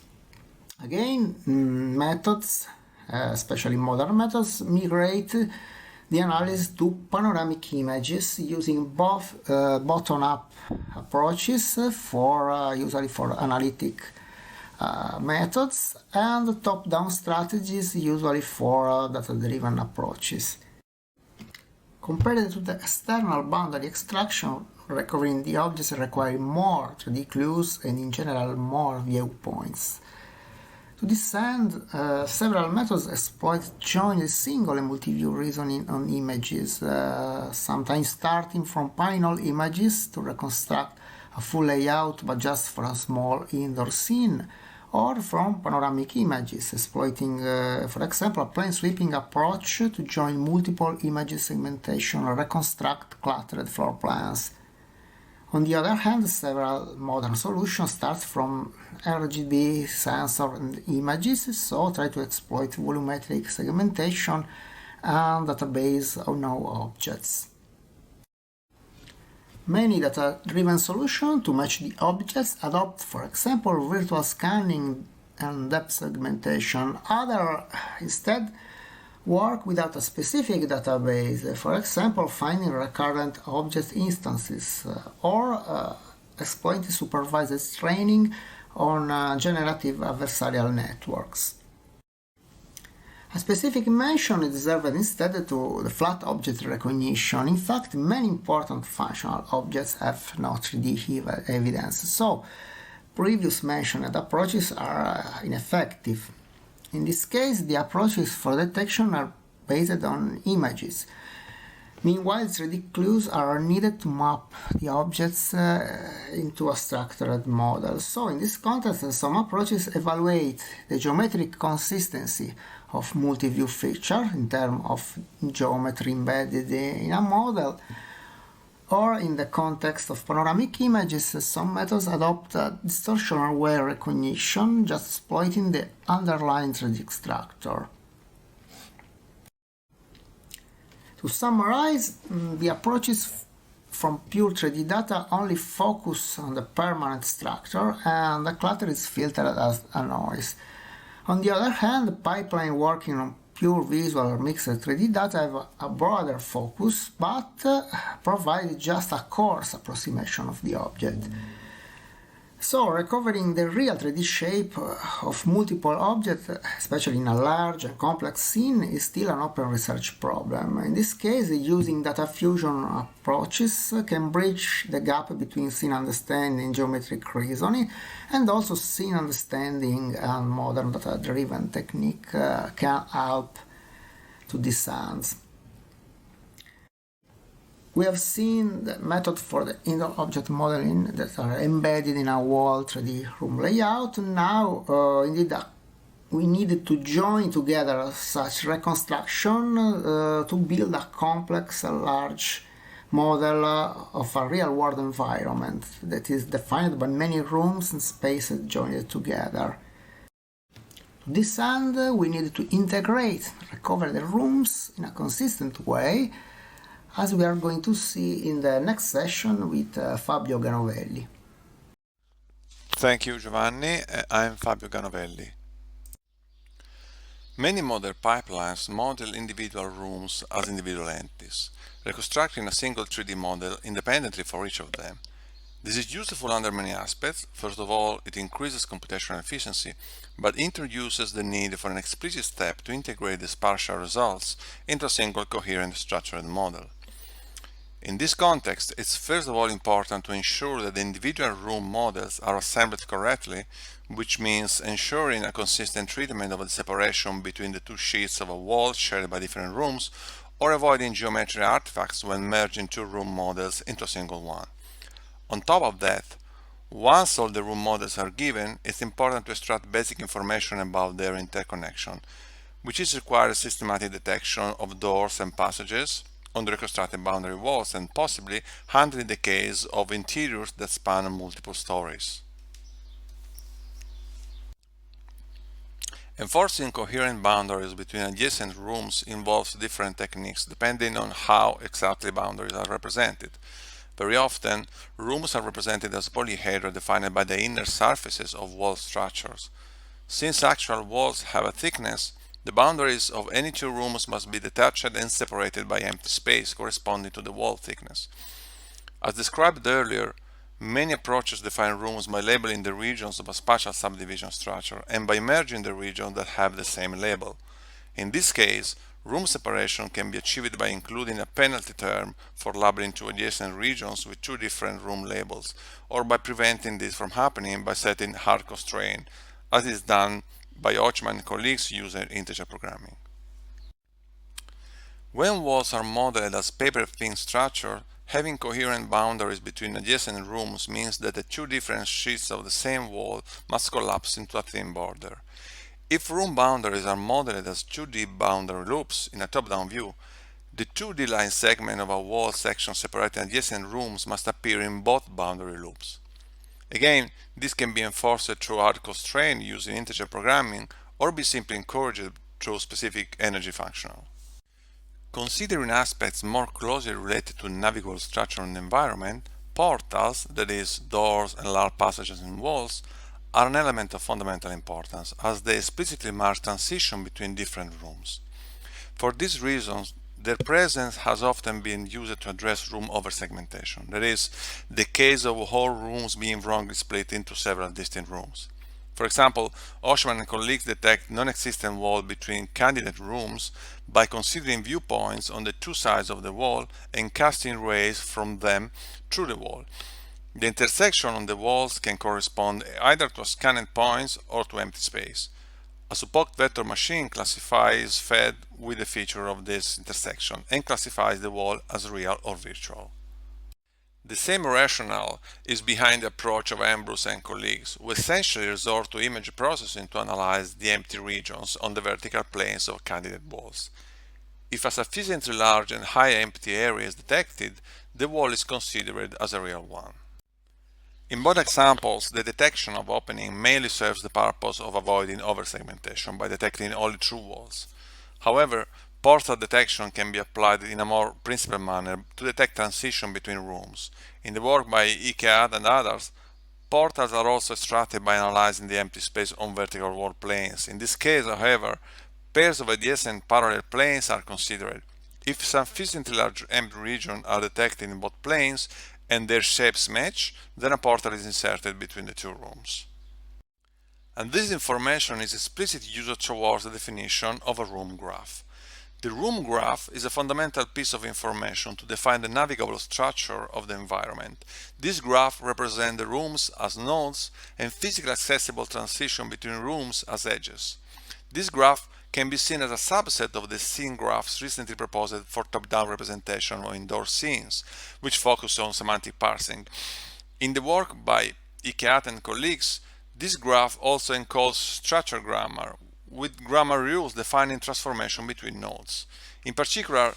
Again, methods, especially modern methods, migrate the analysis to panoramic images using both bottom-up approaches usually for analytic methods and top-down strategies usually for data-driven approaches. Compared to the external boundary extraction, recovering the objects requires more 3D clues and in general more viewpoints. To this end, several methods exploit joint single and multi-view reasoning on images, sometimes starting from pinhole images to reconstruct a full layout but just for a small indoor scene, or from panoramic images, exploiting, for example, a plane sweeping approach to join multiple image segmentation or reconstruct cluttered floor plans. On the other hand, several modern solutions start from RGB sensor and images, so try to exploit volumetric segmentation and database of no objects. Many data-driven solutions to match the objects adopt, for example, virtual scanning and depth segmentation. Others, instead, work without a specific database, for example, finding recurrent object instances, or exploit supervised training on generative adversarial networks. A specific mention is reserved instead to the flat object recognition. In fact, many important functional objects have no 3D evidence, so previous mentioned approaches are ineffective. In this case, the approaches for detection are based on images. Meanwhile, 3D clues are needed to map the objects into a structured model. So in this context, some approaches evaluate the geometric consistency of multi-view feature in terms of geometry embedded in a model, or in the context of panoramic images, some methods adopt distortion-aware recognition, just exploiting the underlying 3D structure. To summarize, the approaches from pure 3D data only focus on the permanent structure, and the clutter is filtered as a noise. On the other hand, the pipeline working on pure visual or mixed 3D data have a broader focus, but provide just a coarse approximation of the object. So, recovering the real 3D shape of multiple objects, especially in a large and complex scene, is still an open research problem. In this case, using data fusion approaches can bridge the gap between scene understanding and geometric reasoning, and also scene understanding and modern data-driven technique can help to these ends. We have seen the method for the indoor object modeling that are embedded in a wall 3D room layout. Now, we needed to join together such reconstruction to build a complex, large model of a real-world environment that is defined by many rooms and spaces joined together. To this end, we needed to integrate, recover the rooms in a consistent way, as we are going to see in the next session with Fabio Ganovelli. Thank you, Giovanni. I'm Fabio Ganovelli. Many modern pipelines model individual rooms as individual entities, reconstructing a single 3D model independently for each of them. This is useful under many aspects. First of all, it increases computational efficiency, but introduces the need for an explicit step to integrate the spatial results into a single coherent structured model. In this context, it's first of all important to ensure that the individual room models are assembled correctly, which means ensuring a consistent treatment of the separation between the two sheets of a wall shared by different rooms, or avoiding geometric artifacts when merging two room models into a single one. On top of that, once all the room models are given, it's important to extract basic information about their interconnection, which is required systematic detection of doors and passages on the reconstructed boundary walls, and possibly handling the case of interiors that span multiple stories. Enforcing coherent boundaries between adjacent rooms involves different techniques depending on how exactly boundaries are represented. Very often, rooms are represented as polyhedra defined by the inner surfaces of wall structures. Since actual walls have a thickness, the boundaries of any two rooms must be detached and separated by empty space corresponding to the wall thickness. As described earlier, many approaches define rooms by labeling the regions of a spatial subdivision structure and by merging the regions that have the same label. In this case, room separation can be achieved by including a penalty term for labeling two adjacent regions with two different room labels, or by preventing this from happening by setting hard constraint, as is done by Ochman and colleagues using integer programming. When walls are modeled as paper-thin structure, having coherent boundaries between adjacent rooms means that the two different sheets of the same wall must collapse into a thin border. If room boundaries are modeled as 2D boundary loops in a top-down view, the 2D line segment of a wall section separating adjacent rooms must appear in both boundary loops. Again, this can be enforced through hard constraint using integer programming, or be simply encouraged through specific energy functional. Considering aspects more closely related to navigable structure and environment, portals, that is, doors and large passages in walls, are an element of fundamental importance, as they explicitly mark transition between different rooms. For these reasons, their presence has often been used to address room oversegmentation, that is, the case of whole rooms being wrongly split into several distinct rooms. For example, Ochman and colleagues detect non-existent wall between candidate rooms by considering viewpoints on the two sides of the wall and casting rays from them through the wall. The intersection on the walls can correspond either to scanned points or to empty space. A support vector machine classifies fed with the feature of this intersection and classifies the wall as real or virtual. The same rationale is behind the approach of Ambrose and colleagues, who essentially resort to image processing to analyze the empty regions on the vertical planes of candidate walls. If a sufficiently large and high empty area is detected, the wall is considered as a real one. In both examples, the detection of opening mainly serves the purpose of avoiding oversegmentation by detecting only true walls. However, portal detection can be applied in a more principled manner to detect transition between rooms. In the work by Ikead and others, portals are also extracted by analyzing the empty space on vertical wall planes. In this case, however, pairs of adjacent parallel planes are considered. If sufficiently large empty regions are detected in both planes, and their shapes match, then a portal is inserted between the two rooms. And this information is explicitly used towards the definition of a room graph. The room graph is a fundamental piece of information to define the navigable structure of the environment. This graph represents the rooms as nodes and physically accessible transition between rooms as edges. This graph can be seen as a subset of the scene graphs recently proposed for top-down representation of indoor scenes, which focus on semantic parsing. In the work by Ikeat and colleagues, this graph also encodes structure grammar, with grammar rules defining transformation between nodes. In particular,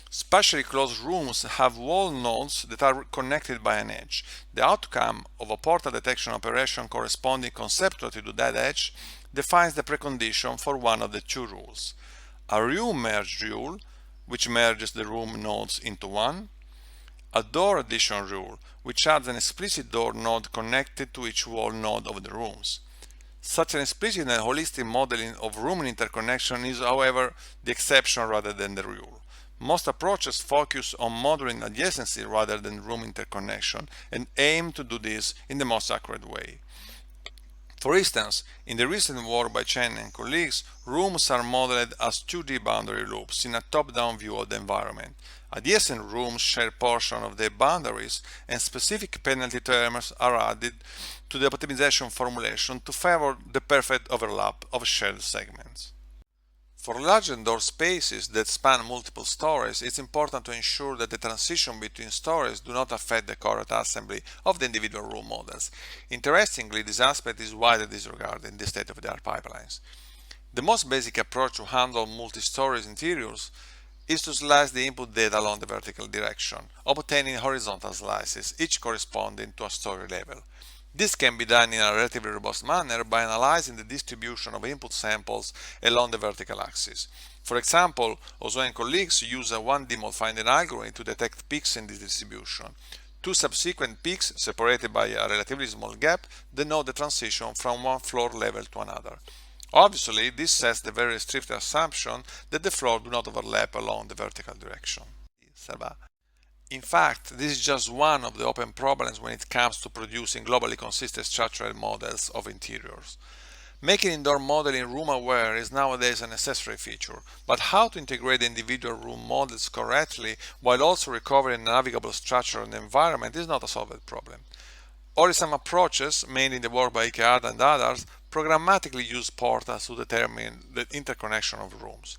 spatially closed rooms have wall nodes that are connected by an edge. The outcome of a portal detection operation corresponding conceptually to that edge defines the precondition for one of the two rules. A room merge rule, which merges the room nodes into one. A door addition rule, which adds an explicit door node connected to each wall node of the rooms. Such an explicit and holistic modeling of room interconnection is, however, the exception rather than the rule. Most approaches focus on modeling adjacency rather than room interconnection and aim to do this in the most accurate way. For instance, in the recent work by Chen and colleagues, rooms are modeled as 2D boundary loops in a top-down view of the environment. Adjacent rooms share portions of their boundaries, and specific penalty terms are added to the optimization formulation to favor the perfect overlap of shared segments. For large indoor spaces that span multiple stories, it's important to ensure that the transition between stories do not affect the correct assembly of the individual room models. Interestingly, this aspect is widely disregarded in the state-of-the-art pipelines. The most basic approach to handle multi-stories interiors is to slice the input data along the vertical direction, obtaining horizontal slices, each corresponding to a story level. This can be done in a relatively robust manner by analyzing the distribution of input samples along the vertical axis. For example, Ozo and colleagues use a 1D mode finding algorithm to detect peaks in this distribution. Two subsequent peaks, separated by a relatively small gap, denote the transition from one floor level to another. Obviously, this sets the very strict assumption that the floors do not overlap along the vertical direction. In fact, this is just one of the open problems when it comes to producing globally consistent structural models of interiors. Making indoor modeling room-aware is nowadays a necessary feature, but how to integrate the individual room models correctly while also recovering the navigable structure of the environment is not a solved problem. Or some approaches, mainly in the work by Ikeat and others, programmatically use portals to determine the interconnection of rooms.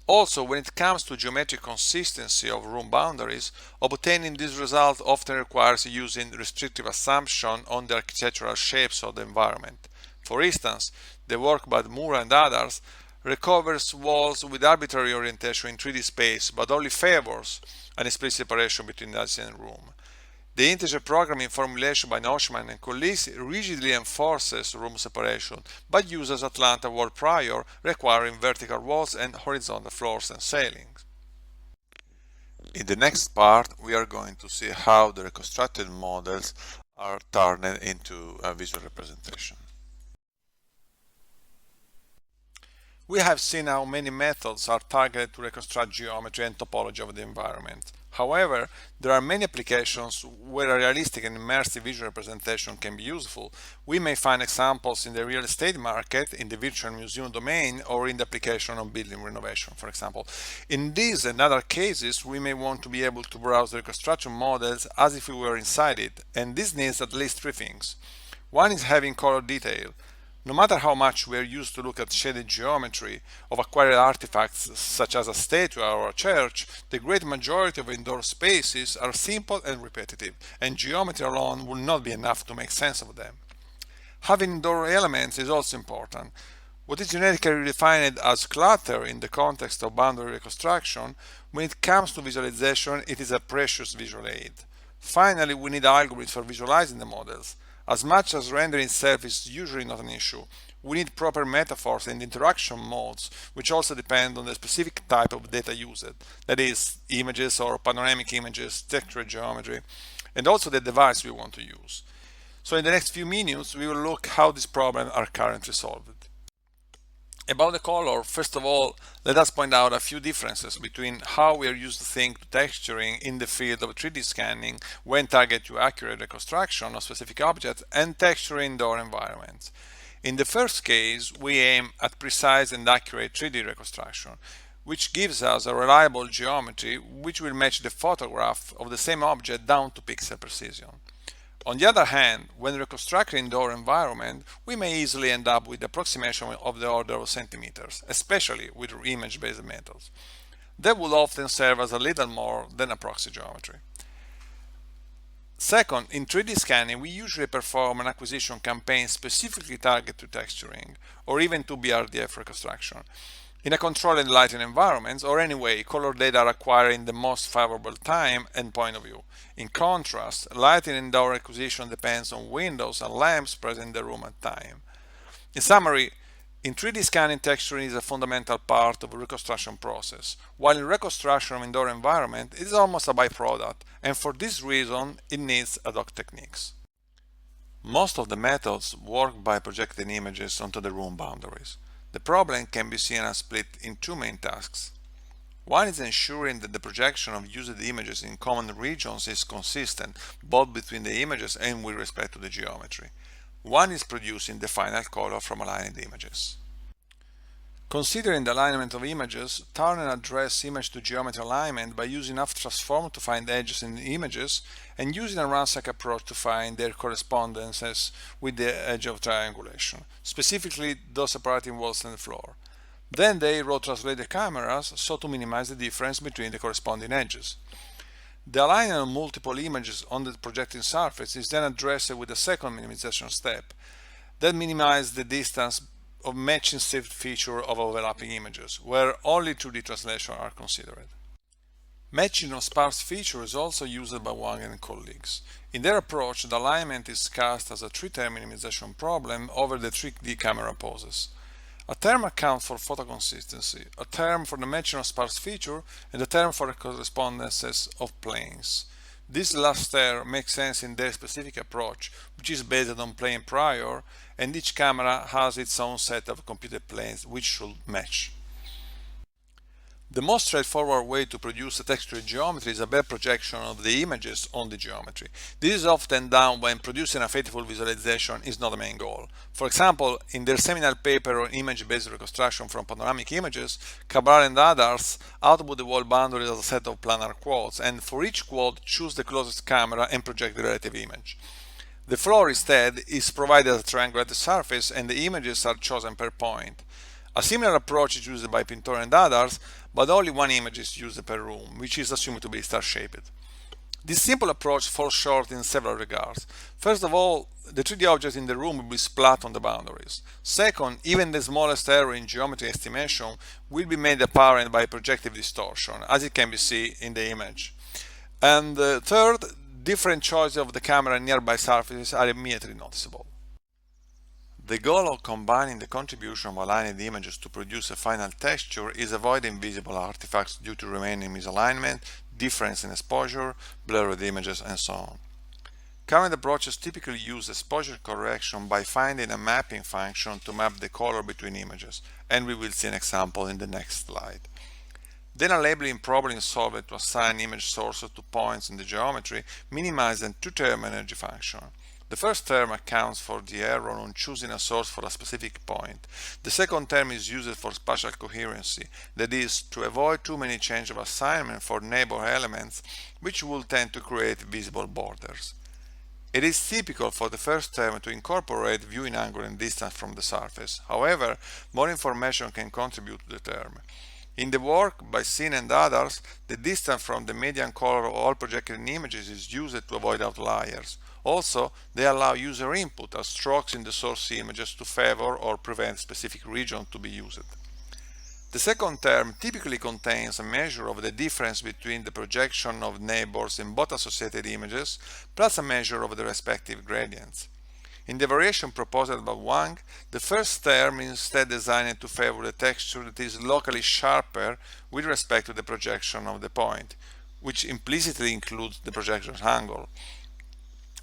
Also, when it comes to geometric consistency of room boundaries, obtaining this result often requires using restrictive assumptions on the architectural shapes of the environment. For instance, the work by Mura and others recovers walls with arbitrary orientation in 3D space, but only favors an explicit separation between the adjacent room. The integer programming formulation by Noshman and colleagues rigidly enforces room separation, but uses Atlanta wall prior, requiring vertical walls and horizontal floors and ceilings. In the next part, we are going to see how the reconstructed models are turned into a visual representation. We have seen how many methods are targeted to reconstruct geometry and topology of the environment. However, there are many applications where a realistic and immersive visual representation can be useful. We may find examples in the real estate market, in the virtual museum domain, or in the application of building renovation, for example. In these and other cases, we may want to be able to browse the reconstruction models as if we were inside it, and this needs at least three things. One is having color detail. No matter how much we are used to look at shaded geometry of acquired artifacts such as a statue or a church, the great majority of indoor spaces are simple and repetitive, and geometry alone will not be enough to make sense of them. Having indoor elements is also important. What is generically defined as clutter in the context of boundary reconstruction, when it comes to visualization, it is a precious visual aid. Finally, we need algorithms for visualizing the models. As much as rendering itself is usually not an issue, we need proper metaphors and interaction modes, which also depend on the specific type of data used, that is, images or panoramic images, textured geometry, and also the device we want to use. So in the next few minutes, we will look how these problems are currently solved. About the color, first of all, let us point out a few differences between how we are used to think texturing in the field of 3D scanning when target to accurate reconstruction of specific objects and texture in indoor environments. In the first case, we aim at precise and accurate 3D reconstruction, which gives us a reliable geometry which will match the photograph of the same object down to pixel precision. On the other hand, when reconstructing indoor environment, we may easily end up with approximation of the order of centimeters, especially with image-based methods. That will often serve as a little more than a proxy geometry. Second, in 3D scanning, we usually perform an acquisition campaign specifically targeted to texturing, or even to BRDF reconstruction. In a controlled lighting environment, or anyway, color data are acquired in the most favorable time and point of view. In contrast, lighting indoor acquisition depends on windows and lamps present in the room at time. In summary, in 3D scanning, texturing is a fundamental part of the reconstruction process, while in reconstruction of indoor environment, it is almost a byproduct, and for this reason, it needs ad hoc techniques. Most of the methods work by projecting images onto the room boundaries. The problem can be seen as split in two main tasks. One is ensuring that the projection of used images in common regions is consistent, both between the images and with respect to the geometry. One is producing the final color from aligned images. Considering the alignment of images, Turner addressed image-to-geometry alignment by using half-transform to find edges in the images and using a ransack approach to find their correspondences with the edge of triangulation, specifically those separating walls and the floor. Then they row-translate the cameras so to minimize the difference between the corresponding edges. The alignment of multiple images on the projecting surface is then addressed with a second minimization step that minimizes the distance of matching saved feature of overlapping images, where only 2D translation are considered. Matching of sparse features is also used by Wang and colleagues. In their approach, the alignment is cast as a three-term minimization problem over the 3D camera poses. A term accounts for photo consistency, a term for the matching of sparse feature, and a term for the correspondences of planes. This last term makes sense in their specific approach, which is based on plane prior, and each camera has its own set of computed planes which should match. The most straightforward way to produce a textured geometry is a bare projection of the images on the geometry. This is often done when producing a faithful visualization is not the main goal. For example, in their seminal paper on image-based reconstruction from panoramic images, Cabral and others output the wall boundaries as a set of planar quads, and for each quad choose the closest camera and project the relative image. The floor instead is provided as a triangulated surface and the images are chosen per point. A similar approach is used by Pintore and others, but only one image is used per room, which is assumed to be star-shaped. This simple approach falls short in several regards. First of all, the 3D objects in the room will be splat on the boundaries. Second, even the smallest error in geometry estimation will be made apparent by projective distortion, as it can be seen in the image. And third, different choices of the camera and nearby surfaces are immediately noticeable. The goal of combining the contribution of aligned images to produce a final texture is avoiding visible artifacts due to remaining misalignment, difference in exposure, blurred images, and so on. Current approaches typically use exposure correction by finding a mapping function to map the color between images, and we will see an example in the next slide. Then a labeling problem is solved to assign image sources to points in the geometry, minimizing two-term energy function. The first term accounts for the error on choosing a source for a specific point. The second term is used for spatial coherency, that is, to avoid too many changes of assignment for neighbor elements, which will tend to create visible borders. It is typical for the first term to incorporate viewing angle and distance from the surface. However, more information can contribute to the term. In the work by Sin and others, the distance from the median color of all projected images is used to avoid outliers. Also, they allow user input as strokes in the source images to favor or prevent specific region to be used. The second term typically contains a measure of the difference between the projection of neighbors in both associated images, plus a measure of the respective gradients. In the variation proposed by Wang, the first term is instead designed to favor the texture that is locally sharper with respect to the projection of the point, which implicitly includes the projection angle.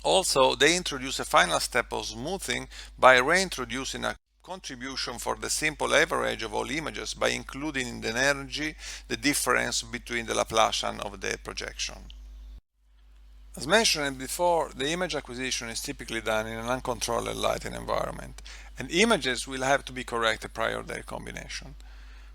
Also, they introduce a final step of smoothing by reintroducing a contribution for the simple average of all images by including in the energy the difference between the Laplacian of the projection. As mentioned before, the image acquisition is typically done in an uncontrolled lighting environment, and images will have to be corrected prior to their combination.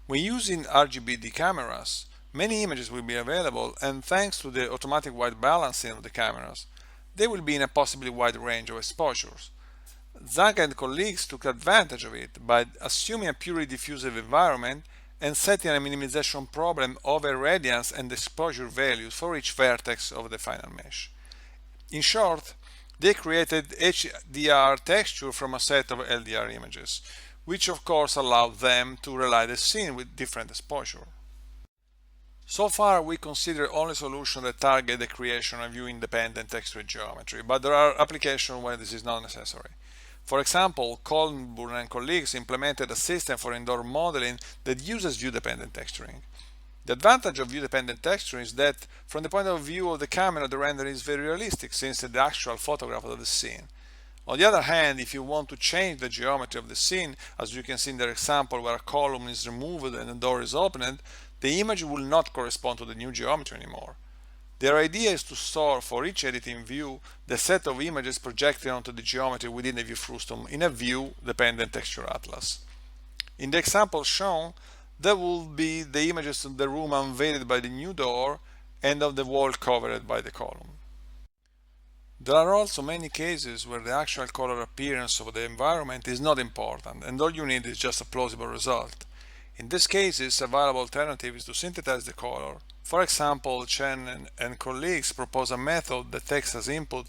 When using RGBD cameras, many images will be available, and thanks to the automatic white balancing of the cameras, they will be in a possibly wide range of exposures. Zhang and colleagues took advantage of it by assuming a purely diffusive environment and setting a minimization problem over radiance and exposure values for each vertex of the final mesh. In short, they created HDR texture from a set of LDR images, which of course allowed them to relight the scene with different exposure. So far we consider only solutions that target the creation of view-independent texture geometry, but there are applications where this is not necessary. For example, Colburn and colleagues implemented a system for indoor modeling that uses view-dependent texturing. The advantage of view-dependent texturing is that, from the point of view of the camera, the rendering is very realistic since it's the actual photograph of the scene. On the other hand, if you want to change the geometry of the scene, as you can see in the example where a column is removed and a door is opened, the image will not correspond to the new geometry anymore. Their idea is to store for each editing view the set of images projected onto the geometry within the view frustum in a view-dependent texture atlas. In the example shown, there will be the images of the room unveiled by the new door and of the wall covered by the column. There are also many cases where the actual color appearance of the environment is not important and all you need is just a plausible result. In these cases, a viable alternative is to synthesize the color. For example, Chen and colleagues propose a method that takes as input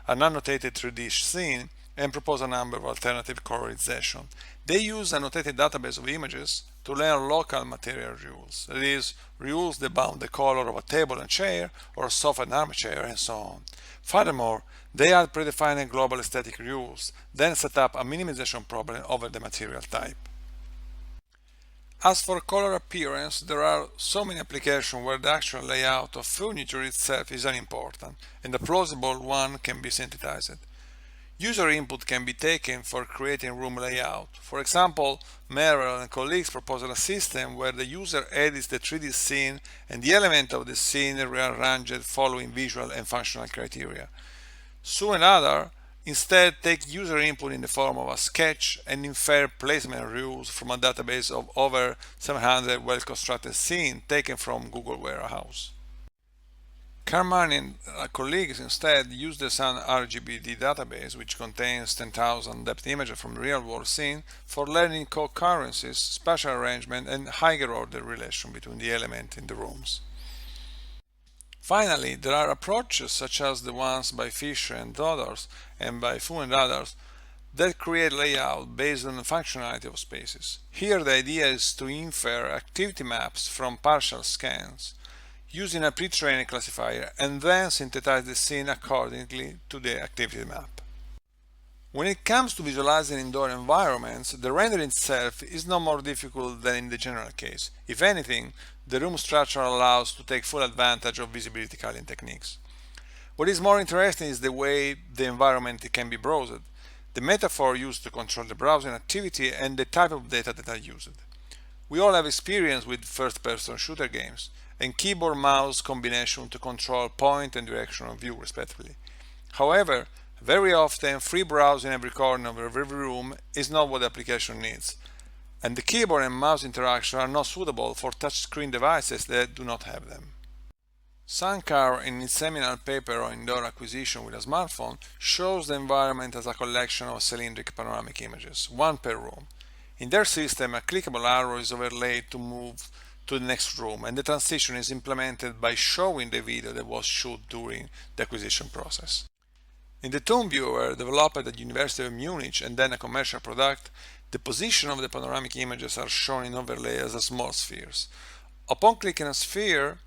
an annotated 3D scene and propose a number of alternative colorization. They use an annotated database of images to learn local material rules, that is, rules that bound the color of a table and chair, or a sofa and armchair, and so on. Furthermore, they add predefined global aesthetic rules, then set up a minimization problem over the material type. As for color appearance, there are so many applications where the actual layout of furniture itself is unimportant, and a plausible one can be synthesized. User input can be taken for creating room layout. For example, Merrill and colleagues proposed a system where the user edits the 3D scene and the element of the scene are rearranged following visual and functional criteria. Su and others instead take user input in the form of a sketch and infer placement rules from a database of over 700 well-constructed scenes taken from Google Warehouse. Karman and colleagues instead use the Sun RGBD database, which contains 10,000 depth images from the real-world scene, for learning co-occurrences, spatial arrangement, and higher-order relation between the elements in the rooms. Finally, there are approaches such as the ones by Fisher and others, and by Fu and others, that create layout based on the functionality of spaces. Here the idea is to infer activity maps from partial scans, using a pre-trained classifier, and then synthesize the scene accordingly to the activity map. When it comes to visualizing indoor environments, the rendering itself is no more difficult than in the general case. If anything, the room structure allows to take full advantage of visibility culling techniques. What is more interesting is the way the environment can be browsed, the metaphor used to control the browsing activity, and the type of data that are used. We all have experience with first-person shooter games, and keyboard-mouse combination to control point and direction of view respectively. However, very often free browsing every corner of every room is not what the application needs, and the keyboard and mouse interaction are not suitable for touchscreen devices that do not have them. Sankar, in its seminal paper on indoor acquisition with a smartphone, shows the environment as a collection of cylindric panoramic images, one per room. In their system, a clickable arrow is overlaid to move to the next room, and the transition is implemented by showing the video that was shot during the acquisition process. In the Tomb Viewer, developed at the University of Munich and then a commercial product, the position of the panoramic images are shown in overlay as small spheres. Upon clicking a sphere,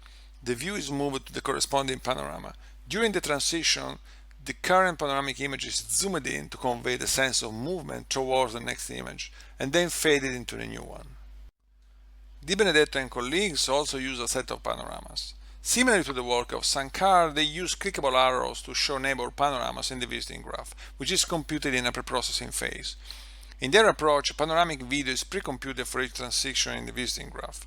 the view is moved to the corresponding panorama. During the transition, the current panoramic image is zoomed in to convey the sense of movement towards the next image, and then faded into the new one. Di Benedetto and colleagues also use a set of panoramas. Similar to the work of Sankar, they use clickable arrows to show neighbor panoramas in the visiting graph, which is computed in a preprocessing phase. In their approach, panoramic video is pre-computed for each transition in the visiting graph.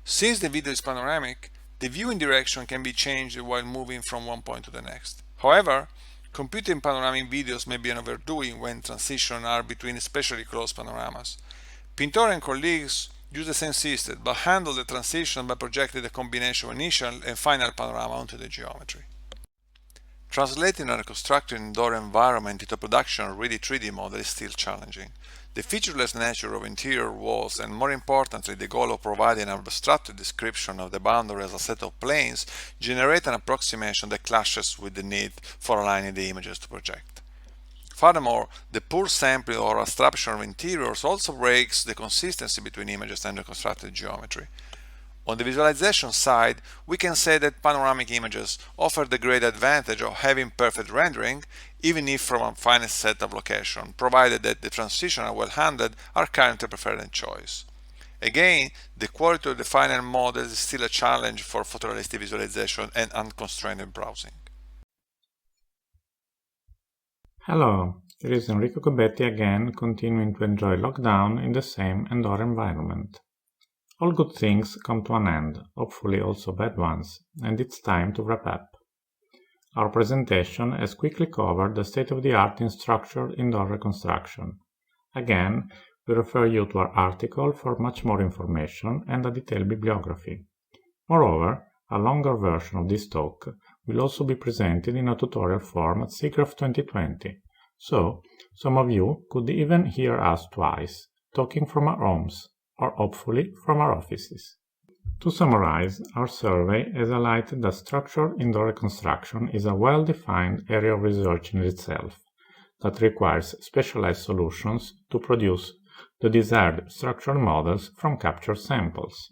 Since the video is panoramic, the viewing direction can be changed while moving from one point to the next. However, computing panoramic videos may be an overdoing when transitions are between especially close panoramas. Pintore and colleagues use the same system, but handle the transition by projecting the combination of initial and final panorama onto the geometry. Translating a reconstructed indoor environment into a production-ready 3D model is still challenging. The featureless nature of interior walls and, more importantly, the goal of providing an abstracted description of the boundary as a set of planes generate an approximation that clashes with the need for aligning the images to project. Furthermore, the poor sampling or abstraction of interiors also breaks the consistency between images and reconstructed geometry. On the visualization side, we can say that panoramic images offer the great advantage of having perfect rendering, even if from a finite set of locations, provided that the transitions are well handled, are currently preferred in choice. Again, the quality of the final model is still a challenge for photorealistic visualization and unconstrained browsing. Hello, here is Enrico Gobbetti again, continuing to enjoy lockdown in the same indoor environment. All good things come to an end, hopefully also bad ones, and it's time to wrap up. Our presentation has quickly covered the state-of-the-art in structured indoor reconstruction. Again, we refer you to our article for much more information and a detailed bibliography. Moreover, a longer version of this talk will also be presented in a tutorial form at SIGGRAPH 2020, so some of you could even hear us twice, talking from our homes, or hopefully from our offices. To summarize, our survey has highlighted that structured indoor reconstruction is a well-defined area of research in itself that requires specialized solutions to produce the desired structural models from captured samples.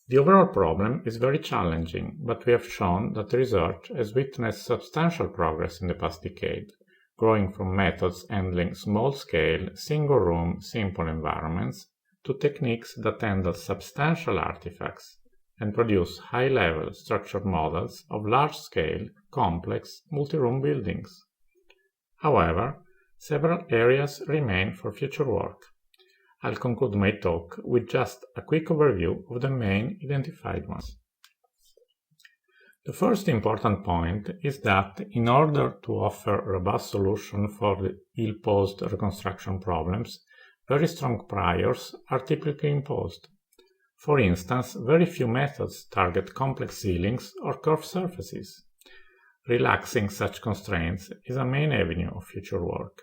The overall problem is very challenging, but we have shown that research has witnessed substantial progress in the past decade, growing from methods handling small-scale, single-room, simple environments to techniques that handle substantial artifacts and produce high-level structured models of large-scale, complex, multi-room buildings. However, several areas remain for future work. I'll conclude my talk with just a quick overview of the main identified ones. The first important point is that in order to offer a robust solution for the ill-posed reconstruction problems, very strong priors are typically imposed. For instance, very few methods target complex ceilings or curved surfaces. Relaxing such constraints is a main avenue of future work.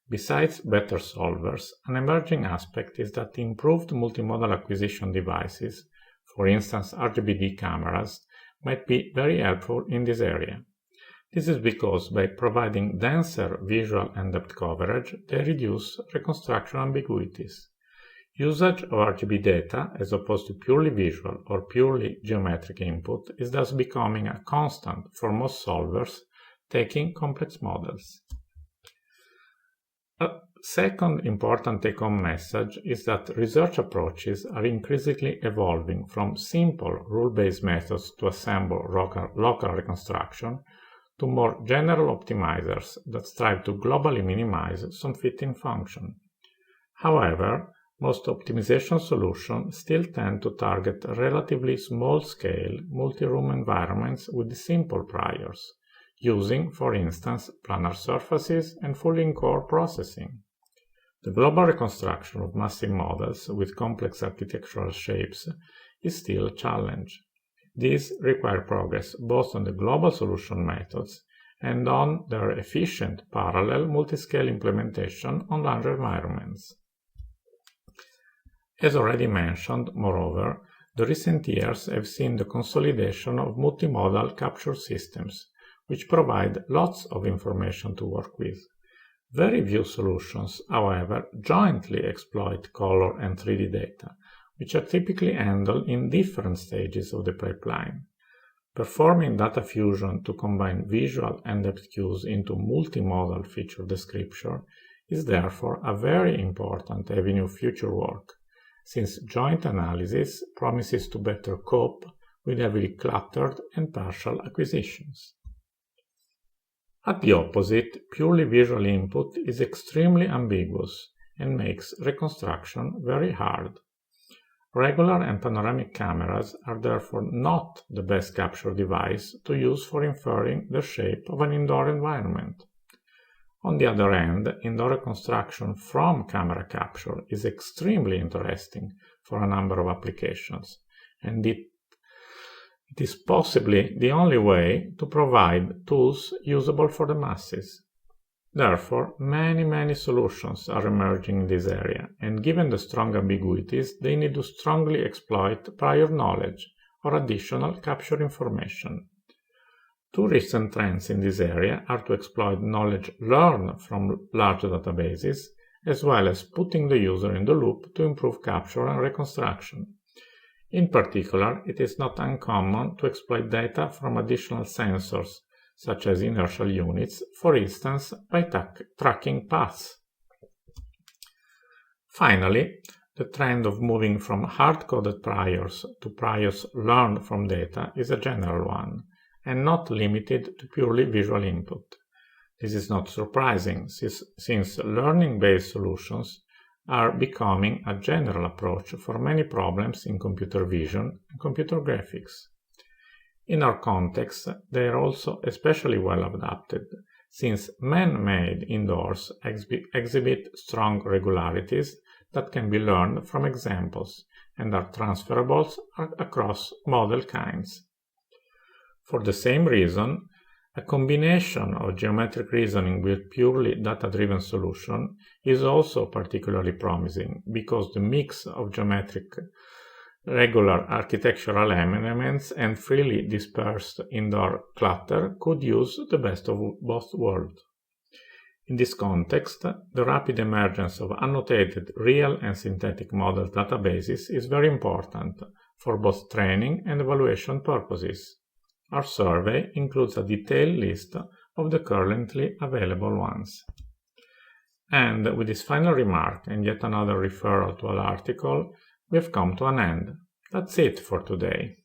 Besides better solvers, an emerging aspect is that improved multimodal acquisition devices, for instance RGBD cameras, might be very helpful in this area. This is because by providing denser visual and depth coverage, they reduce reconstruction ambiguities. Usage of RGB data, as opposed to purely visual or purely geometric input, is thus becoming a constant for most solvers taking complex models. A second important take-home message is that research approaches are increasingly evolving from simple rule-based methods to assemble local reconstruction to more general optimizers that strive to globally minimize some fitting function. However, most optimization solutions still tend to target relatively small-scale, multi-room environments with simple priors, using, for instance, planar surfaces and full in-core processing. The global reconstruction of massive models with complex architectural shapes is still a challenge. These require progress both on the global solution methods and on their efficient parallel multi-scale implementation on larger environments. As already mentioned, moreover, the recent years have seen the consolidation of multimodal capture systems, which provide lots of information to work with. Very few solutions, however, jointly exploit color and 3D data, which are typically handled in different stages of the pipeline. Performing data fusion to combine visual and depth cues into multimodal feature description is therefore a very important avenue of future work, since joint analysis promises to better cope with heavily cluttered and partial acquisitions. At the opposite, purely visual input is extremely ambiguous and makes reconstruction very hard. Regular and panoramic cameras are therefore not the best capture device to use for inferring the shape of an indoor environment. On the other hand, indoor reconstruction from camera capture is extremely interesting for a number of applications, and it is possibly the only way to provide tools usable for the masses. Therefore, many solutions are emerging in this area, and given the strong ambiguities, they need to strongly exploit prior knowledge or additional capture information. Two recent trends in this area are to exploit knowledge learned from large databases, as well as putting the user in the loop to improve capture and reconstruction. In particular, it is not uncommon to exploit data from additional sensors, such as inertial units, for instance, by tracking paths. Finally, the trend of moving from hard-coded priors to priors learned from data is a general one, and not limited to purely visual input. This is not surprising, since learning-based solutions are becoming a general approach for many problems in computer vision and computer graphics. In our context, they are also especially well adapted, since man-made indoors exhibit strong regularities that can be learned from examples and are transferable across model kinds. For the same reason, a combination of geometric reasoning with purely data-driven solution is also particularly promising, because the mix of geometric regular architectural elements and freely dispersed indoor clutter could use the best of both worlds. In this context, the rapid emergence of annotated real and synthetic model databases is very important for both training and evaluation purposes. Our survey includes a detailed list of the currently available ones. And with this final remark and yet another referral to an article, we have come to an end. That's it for today.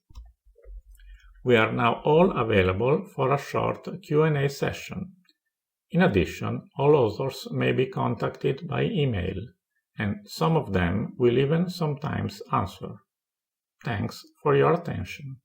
We are now all available for a short Q&A session. In addition, all authors may be contacted by email, and some of them will even sometimes answer. Thanks for your attention.